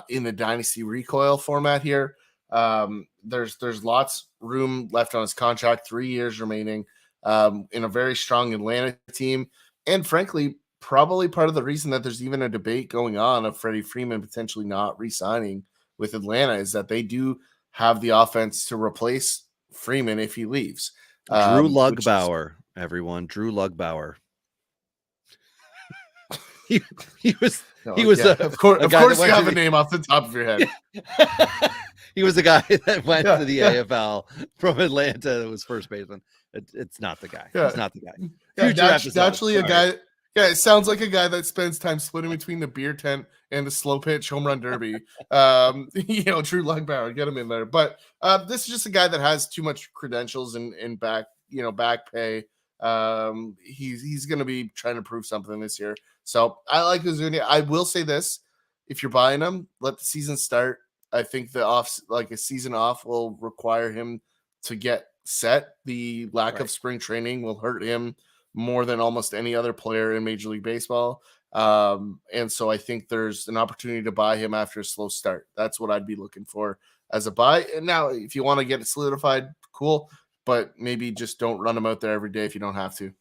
in the dynasty recoil format here. There's lots room left on his contract, 3 years remaining in a very strong Atlanta team. And frankly, probably part of the reason that there's even a debate going on of Freddie Freeman potentially not re-signing with Atlanta is that they do have the offense to replace Freeman if he leaves. Drew Lugbauer, everyone. Drew Lugbauer. he was of course you have a name off the top of your head. He was a guy that went to the AFL from Atlanta that was first baseman. It's not the guy. It's not the guy. Naturally a guy. Yeah, it sounds like a guy that spends time splitting between the beer tent and the slow pitch home run derby. You know, Drew Lugbauer, get him in there. But this is just a guy that has too much credentials and back pay. He's going to be trying to prove something this year. So I like Ozuna. I will say this: if you're buying him, let the season start. I think a season off will require him to get set. The lack of spring training will hurt him more than almost any other player in Major League Baseball. And so I think there's an opportunity to buy him after a slow start. That's what I'd be looking for as a buy. And now, if you want to get it solidified, cool. But maybe just don't run him out there every day if you don't have to.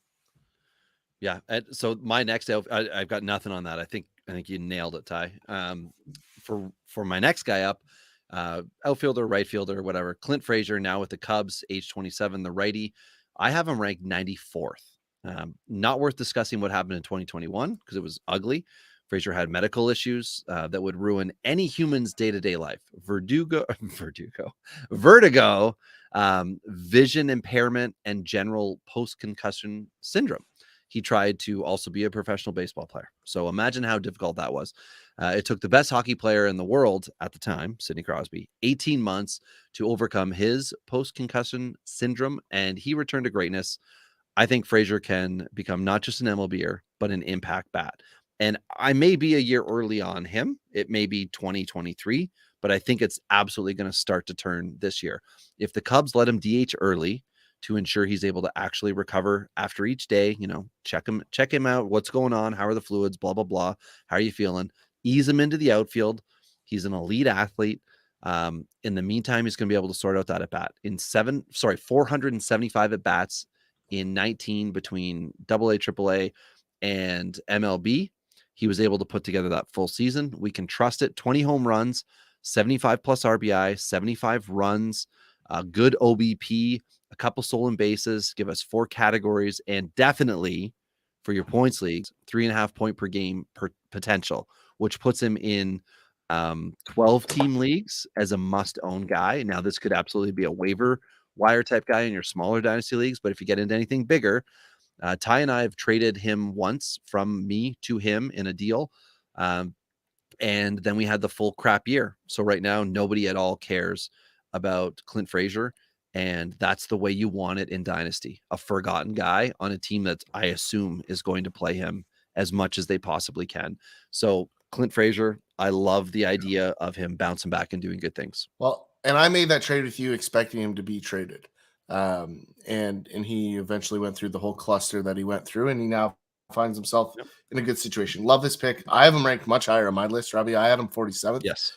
Yeah. And so my next I've got nothing on that. I think you nailed it, Ty. For my next guy up, outfielder, right fielder, whatever. Clint Frazier now with the Cubs, age 27, the righty. I have him ranked 94th. Not worth discussing what happened in 2021 because it was ugly. Frazier had medical issues that would ruin any human's day-to-day life. Vertigo, vision impairment, and general post-concussion syndrome. He tried to also be a professional baseball player. So imagine how difficult that was. It took the best hockey player in the world at the time, Sidney Crosby, 18 months to overcome his post-concussion syndrome, and he returned to greatness. I think Frazier can become not just an MLBer, but an impact bat. And I may be a year early on him. It may be 2023, but I think it's absolutely going to start to turn this year. If the Cubs let him DH early to ensure he's able to actually recover after each day, check him out. What's going on? How are the fluids? Blah, blah, blah. How are you feeling? Ease him into the outfield. He's an elite athlete. In the meantime, he's going to be able to sort out that at bat in 475 at bats in 19 between AA, AAA, and MLB. He was able to put together that full season. We can trust it. 20 home runs, 75 plus RBI, 75 runs, a good OBP, a couple stolen bases, give us 4 categories, and definitely for your points leagues, 3.5 point per game per potential, which puts him in 12 team leagues as a must own guy. Now, this could absolutely be a waiver wire type guy in your smaller dynasty leagues, but if you get into anything bigger, Ty and I have traded him once from me to him in a deal. And then we had the full crap year. So right now, nobody at all cares about Clint Frazier. And that's the way you want it in Dynasty. A forgotten guy on a team that I assume is going to play him as much as they possibly can. So Clint Frazier, I love the idea of him bouncing back and doing good things. Well, and I made that trade with you expecting him to be traded. And he eventually went through the whole cluster that he went through, and he now finds himself in a good situation. Love this pick. I have him ranked much higher on my list, Robbie. I had him 47th. Yes.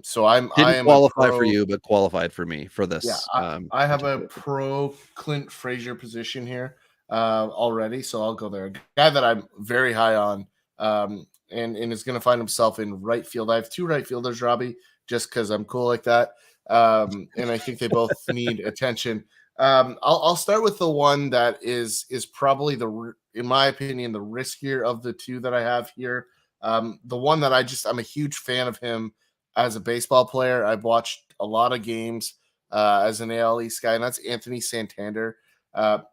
So I Didn't am qualify for you, but qualified for me for this. Yeah, I have a pro Clint Frazier position here already, so I'll go there. A guy that I'm very high on, and is going to find himself in right field. I have 2 right fielders, Robbie, just because I'm cool like that, and I think they both need attention. I'll start with the one that is probably in my opinion, the riskier of the 2 that I have here. The one that I'm a huge fan of him as a baseball player. I've watched a lot of games as an AL East guy, and that's Anthony Santander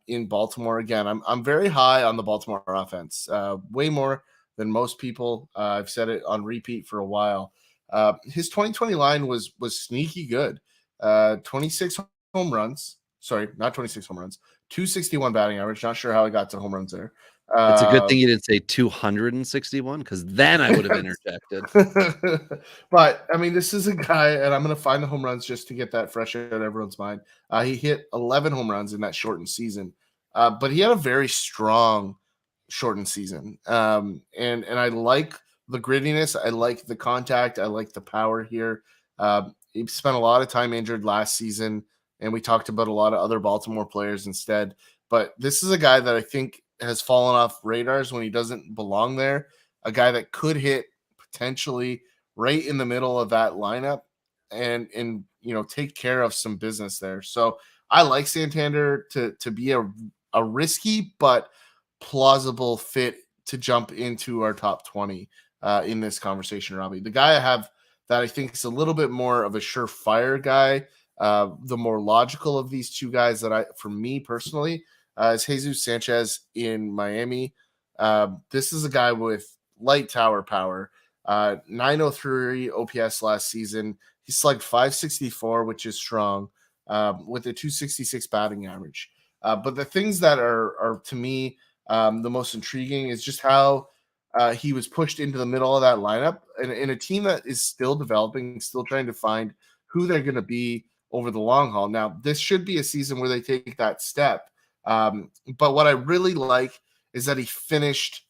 in Baltimore. Again, I'm very high on the Baltimore offense, way more than most people. I've said it on repeat for a while. His 2020 line was sneaky good. 26 home runs. Sorry, not 26 home runs. 261 batting average. Not sure how I got to home runs there. It's a good thing you didn't say 261 because then I would have interjected. But I mean, this is a guy, and I'm going to find the home runs just to get that fresh out of everyone's mind. He hit 11 home runs in that shortened season, but he had a very strong shortened season. And I like the grittiness. I like the contact. I like the power here. He spent a lot of time injured last season, and we talked about a lot of other Baltimore players instead. But this is a guy that I think has fallen off radars when he doesn't belong there. A guy that could hit potentially right in the middle of that lineup and take care of some business there. So I like Santander to be a risky but plausible fit to jump into our top 20 in this conversation, Robbie. The guy I have that I think is a little bit more of a surefire guy, the more logical of these 2 guys for me personally, is Jesus Sanchez in Miami. This is a guy with light tower power, 903 OPS last season. He slugged 564, which is strong, with a 266 batting average. But the things that are to me the most intriguing is just how he was pushed into the middle of that lineup in a team that is still developing, still trying to find who they're going to be over the long haul. Now, this should be a season where they take that step. But what I really like is that he finished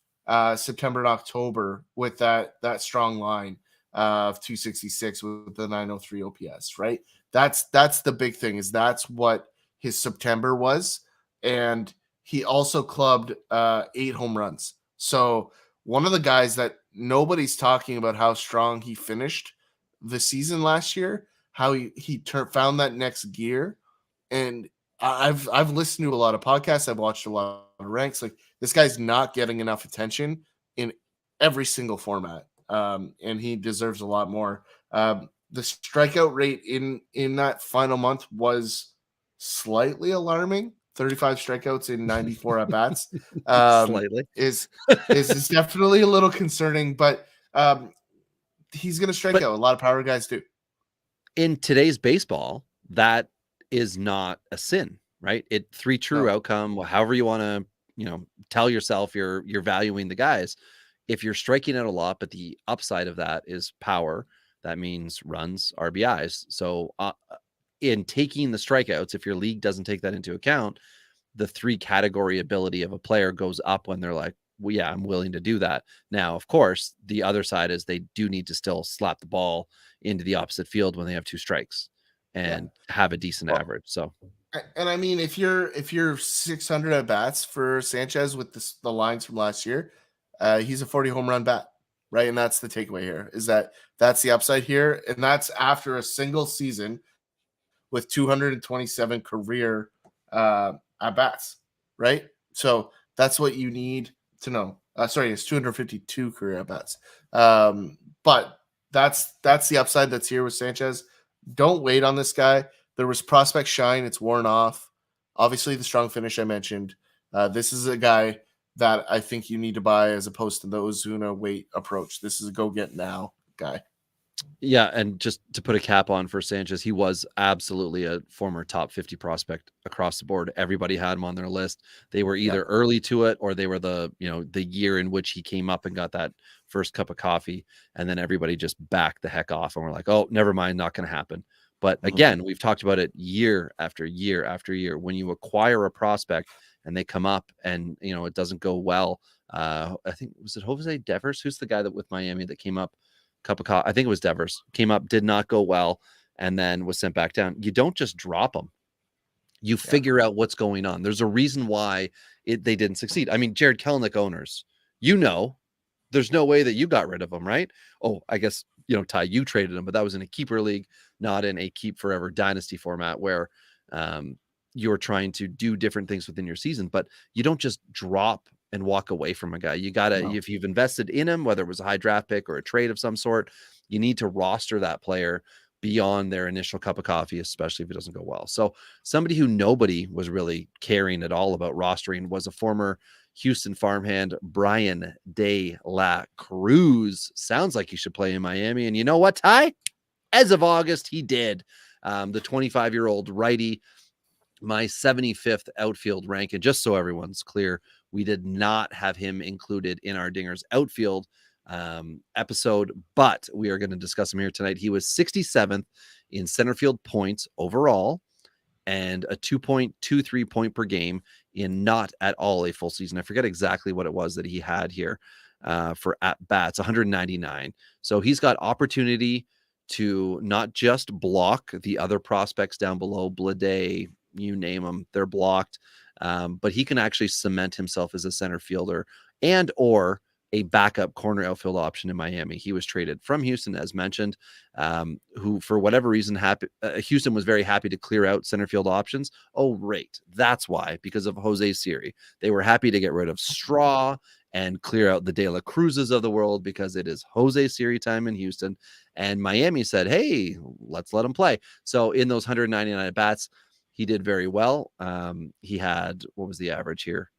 September and October with that strong line of 266 with the 903 OPS, right? That's the big thing, is that's what his September was. And he also clubbed 8 home runs. So one of the guys that nobody's talking about how strong he finished the season last year, how he found that next gear. And I've listened to a lot of podcasts. I've watched a lot of ranks. Like, this guy's not getting enough attention in every single format, and he deserves a lot more. The strikeout rate in that final month was slightly alarming. 35 strikeouts in 94 at bats Slightly. is definitely a little concerning, but he's going to strike But out. A lot of power guys do. in today's baseball, that is not a sin, right? It 3 true No. outcome, however you want to, tell yourself you're valuing the guys. If you're striking out a lot, but the upside of that is power, that means runs, RBIs. So in taking the strikeouts, if your league doesn't take that into account, the 3 category ability of a player goes up when they're like, well, yeah, I'm willing to do that. Now, of course, the other side is they do need to still slap the ball into the opposite field when they have 2 strikes and have a decent average. So, and I mean, if you're 600 at bats for Sanchez with the lines from last year, he's a 40 home run bat, right? And that's the takeaway here, is that's the upside here, and that's after a single season with 227 career at bats, right? So that's what you need to know. Sorry, it's 252 career at bats. But that's the upside that's here with Sanchez. Don't wait on this guy. There was prospect shine. It's worn off. Obviously, the strong finish I mentioned. This is a guy that I think you need to buy as opposed to the Ozuna wait approach. This is a go get now guy. yeah, and just to put a cap on for Sanchez, he was absolutely a former top 50 prospect across the board. Everybody had him on their list. They were either early to it, or they were the year in which he came up and got that first cup of coffee, and then everybody just backed the heck off and we're like, oh, never mind, not going to happen. But again, we've talked about it year after year after year. When you acquire a prospect and they come up and it doesn't go well, I think, was it Jose Devers? Who's the guy that with Miami that came up? Cup of coffee. I think it was Devers, came up, did not go well, and then was sent back down. You don't just drop them. You figure out what's going on. There's a reason why they didn't succeed. I mean, Jared Kelenic owners, there's no way that you got rid of them, right? Oh, I guess, Ty, you traded them, but that was in a keeper league, not in a keep forever dynasty format where you're trying to do different things within your season. But you don't just drop and walk away from a guy. You gotta, if you've invested in him, whether it was a high draft pick or a trade of some sort, you need to roster that player beyond their initial cup of coffee, especially if it doesn't go well. So somebody who nobody was really caring at all about rostering was a former Houston farmhand, Brian De La Cruz. Sounds like he should play in Miami. And you know what, Ty? As of August, he did. The 25-year-old righty, my 75th outfield rank. And just so everyone's clear, we did not have him included in our Dingers outfield episode, but we are going to discuss him here tonight. He was 67th in center field points overall and a 2.23 point per game in not at all a full season. I forget exactly what it was that he had here for at bats, 199. So he's got opportunity to not just block the other prospects down below, Blade, you name them, they're blocked. But he can actually cement himself as a center fielder and or a backup corner outfield option in Miami. He was traded from Houston, as mentioned, who for whatever reason, Houston was very happy to clear out center field options. Oh, right. That's why, because of Jose Siri. They were happy to get rid of Straw and clear out the De La Cruzes of the world because it is Jose Siri time in Houston. And Miami said, hey, let's let him play. So in those 199 at bats, he did very well. He had, what was the average here?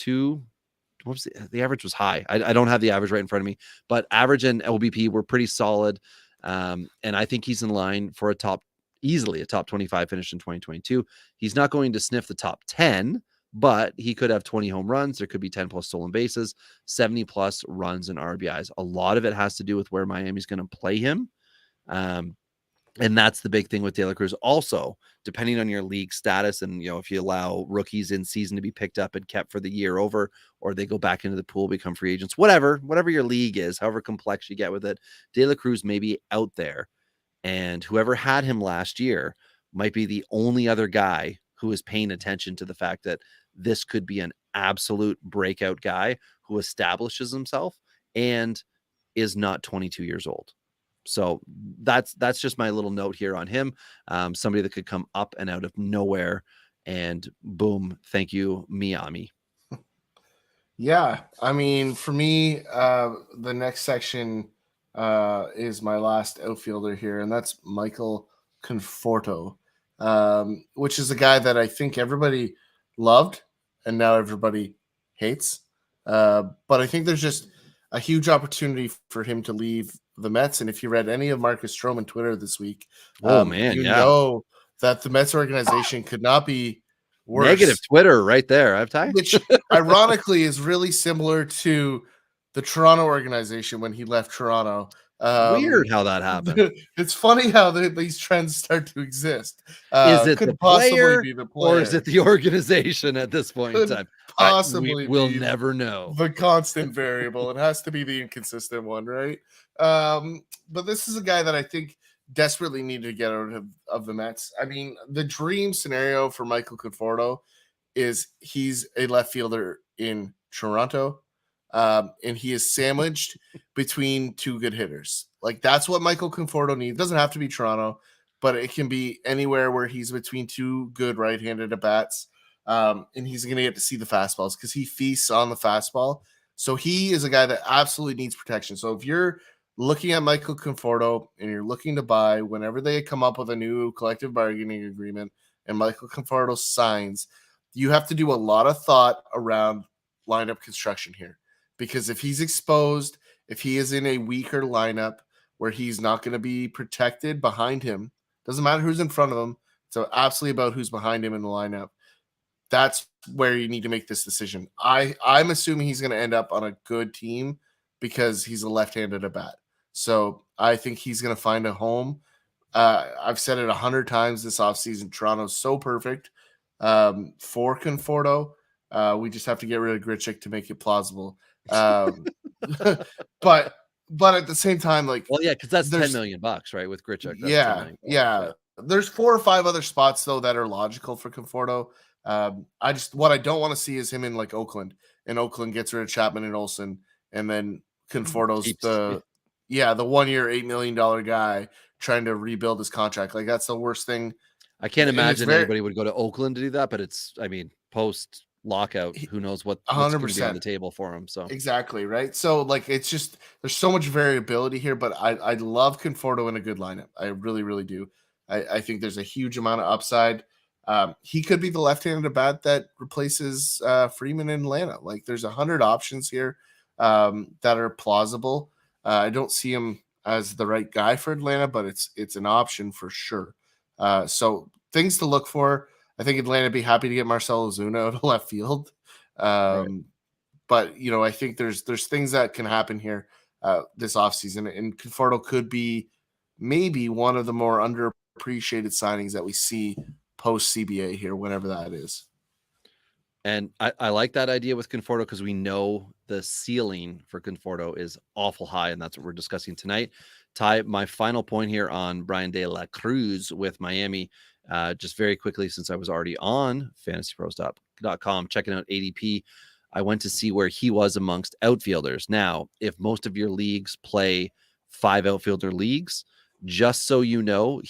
The average was high. I don't have the average right in front of me, but average and OBP were pretty solid. And I think he's in line for easily a top 25 finish in 2022. He's not going to sniff the top 10, but he could have 20 home runs. There could be 10 plus stolen bases, 70 plus runs and RBIs. A lot of it has to do with where Miami's going to play him. And that's the big thing with De La Cruz. Also, depending on your league status and, if you allow rookies in season to be picked up and kept for the year over, or they go back into the pool, become free agents, whatever your league is, however complex you get with it, De La Cruz may be out there. And whoever had him last year might be the only other guy who is paying attention to the fact that this could be an absolute breakout guy who establishes himself and is not 22 years old. So that's just my little note here on him. Somebody that could come up and out of nowhere and boom, thank you, Miami. Yeah, I mean, for me, the next section is my last outfielder here, and that's Michael Conforto, which is a guy that I think everybody loved and now everybody hates. But I think there's just a huge opportunity for him to leave the Mets. And if you read any of Marcus Stroman Twitter this week, Oh man, you yeah. know that the Mets organization could not be worse. Negative Twitter right there. I've tied. Which ironically is really similar to the Toronto organization when he left Toronto. Weird how that happened. It's funny how these trends start to exist. Is it the Could possibly player be the player, or is it the organization at this point in Could time? possibly We'll be never know. the constant variable. It has to be the inconsistent one, right? But this is a guy that I think desperately needed to get out of the Mets. I mean, the dream scenario for Michael Conforto is he's a left fielder in Toronto, and he is sandwiched between two good hitters. Like that's what Michael Conforto needs. It doesn't have to be Toronto, but it can be anywhere where he's between two good right-handed at bats, and he's going to get to see the fastballs because he feasts on the fastball. So he is a guy that absolutely needs protection. So if you're looking at Michael Conforto and you're looking to buy whenever they come up with a new collective bargaining agreement and Michael Conforto signs, you have to do a lot of thought around lineup construction here, because if he's exposed, if he is in a weaker lineup where he's not going to be protected behind him, doesn't matter who's in front of him. So absolutely about who's behind him in the lineup. That's where you need to make this decision. I'm assuming he's going to end up on a good team because he's a left-handed at bat. So I think he's going to find a home. I've said it 100 times this offseason. Toronto's so perfect for Conforto. We just have to get rid of Grichuk to make it plausible. But at the same time, like, well, yeah, because that's $10 million, right? With Grichuk, that's yeah, $10 million. yeah. There's 4 or 5 other spots though that are logical for Conforto. What I don't want to see is him in like Oakland, and Oakland gets rid of Chapman and Olsen, and then Conforto's the 1 year $8 million guy trying to rebuild his contract. Like that's the worst thing. I can't imagine anybody would go to Oakland to do that, but it's, I mean, post lockout, who knows what's going to be on the table for him. So exactly right. So like it's just there's so much variability here, but I love Conforto in a good lineup. I really, really do. I think there's a huge amount of upside. He could be the left-handed bat that replaces Freeman in Atlanta. Like there's 100 options here that are plausible. I don't see him as the right guy for Atlanta, but it's an option for sure. So things to look for. I think Atlanta would be happy to get Marcell Ozuna out of left field. right. But I think there's things that can happen here this offseason, and Conforto could be maybe one of the more underappreciated signings that we see post CBA here, whenever that is. And I like that idea with Conforto because we know the ceiling for Conforto is awful high, and that's what we're discussing tonight. Ty, my final point here on Brian De La Cruz with Miami, just very quickly, since I was already on fantasypros.com checking out ADP, I went to see where he was amongst outfielders. Now, if most of your leagues play 5 outfielder leagues, just so you know,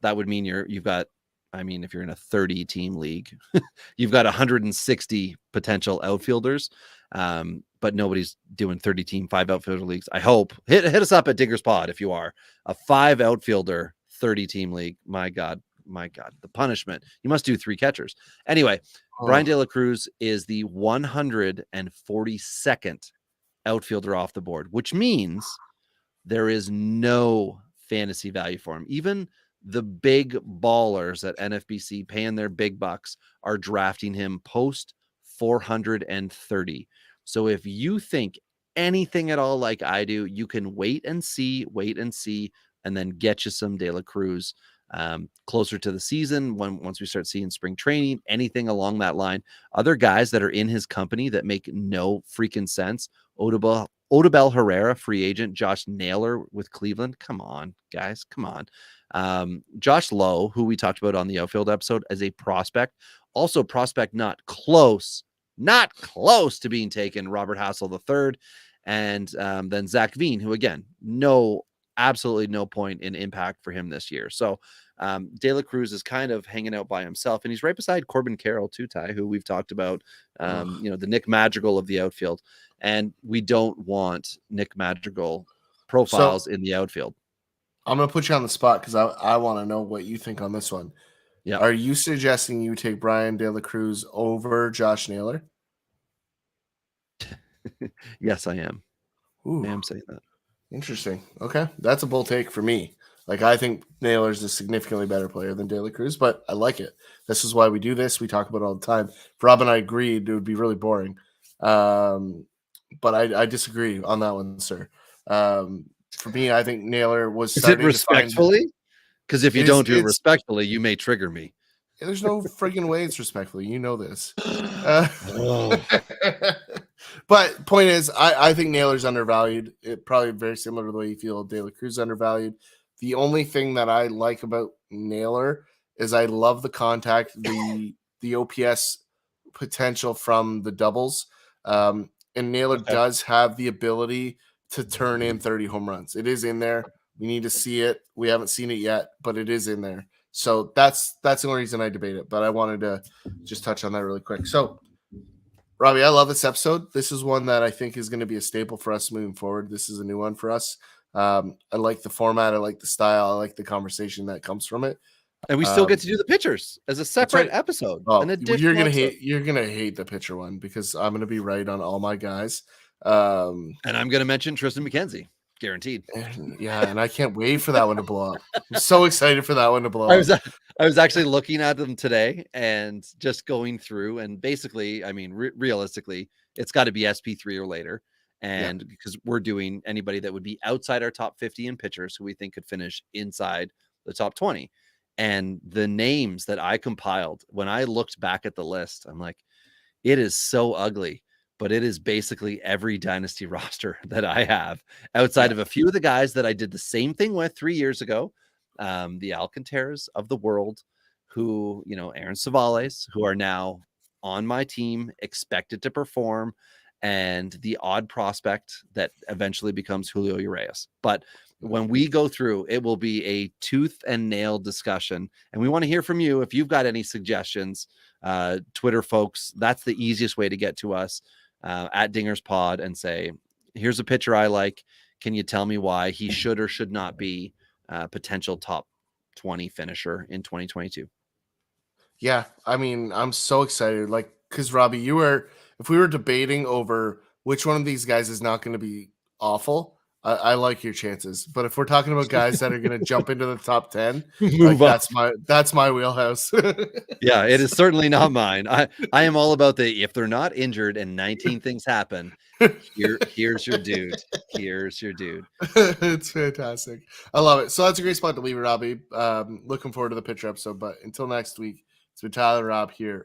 that would mean you've got, I mean, if you're in a 30 team league, you've got 160 potential outfielders. But nobody's doing 30 team 5 outfielder leagues. I hope hit us up at Diggers Pod if you are a 5 outfielder 30 team league. My God, the punishment. You must do 3 catchers. Anyway, Brian De La Cruz is the 142nd outfielder off the board, which means there is no fantasy value for him. Even the big ballers at NFBC paying their big bucks are drafting him post 430. So if you think anything at all like I do, you can wait and see, and then get you some De La Cruz closer to the season once we start seeing spring training, anything along that line. Other guys that are in his company that make no freaking sense. Odubel Odubel Herrera, free agent. Josh Naylor with Cleveland. Come on, guys. Come on. Josh Lowe, who we talked about on the outfield episode, as a prospect. Also prospect not close to being taken. Robert Hassel III. And then Zach Veen, who, again, absolutely no point in impact for him this year. So De La Cruz is kind of hanging out by himself, and he's right beside Corbin Carroll too, Ty, who we've talked about, the Nick Madrigal of the outfield. And we don't want Nick Madrigal profiles in the outfield. I'm going to put you on the spot because I want to know what you think on this one. Yeah. Are you suggesting you take Brian De La Cruz over Josh Naylor? Yes, I am. Ooh, I am saying that. Interesting. Okay. That's a bold take for me. Like, I think Naylor's a significantly better player than De La Cruz, but I like it. This is why we do this. We talk about it all the time. If Rob and I agreed, it would be really boring. But I disagree on that one, sir. For me, I think Naylor was Is it respectfully? Because if you don't do it respectfully, you may trigger me. There's no friggin' way it's respectfully. You know this. But point is, I think Naylor's undervalued. It probably very similar to the way you feel De La Cruz undervalued. The only thing that I like about Naylor is I love the contact, the OPS potential from the doubles. And Naylor does have the ability to turn in 30 home runs. It is in there. We need to see it. We haven't seen it yet, but it is in there. So that's the only reason I debate it. But I wanted to just touch on that really quick. So, Robbie, I love this episode. This is one that I think is going to be a staple for us moving forward. This is a new one for us. I like the format. I like the style. I like the conversation that comes from it. And we still get to do the pictures as a separate episode. Oh, you're gonna hate the pitcher one because I'm gonna be right on all my guys. And I'm gonna mention Tristan McKenzie, guaranteed. And I can't wait for that one to blow up. I'm so excited for that one to blow up. I was actually looking at them today and just going through, and basically, I mean, realistically, it's got to be SP3 or later. And because we're doing anybody that would be outside our top 50 in pitchers who we think could finish inside the top 20. And the names that I compiled, when I looked back at the list, I'm like, it is so ugly, but it is basically every dynasty roster that I have outside of a few of the guys that I did the same thing with 3 years ago. The Alcantaras of the world, who, Aaron Savales, who are now on my team, expected to perform, and the odd prospect that eventually becomes Julio Urias. But when we go through, it will be a tooth and nail discussion. And we want to hear from you. If you've got any suggestions, Twitter folks, that's the easiest way to get to us, at Dingers Pod, and say, here's a pitcher I like. Can you tell me why he should or should not be potential top 20 finisher in 2022? Yeah. I mean, I'm so excited. Like, because Robbie, if we were debating over which one of these guys is not going to be awful, I like your chances. But if we're talking about guys that are going to jump into the top 10, that's my wheelhouse. Yeah, it is certainly not mine. I am all about if they're not injured and 19 things happen, here's your dude. Here's your dude. It's fantastic. I love it. So that's a great spot to leave it, Robbie. Looking forward to the pitcher episode. But until next week, it's been Tyler, Rob here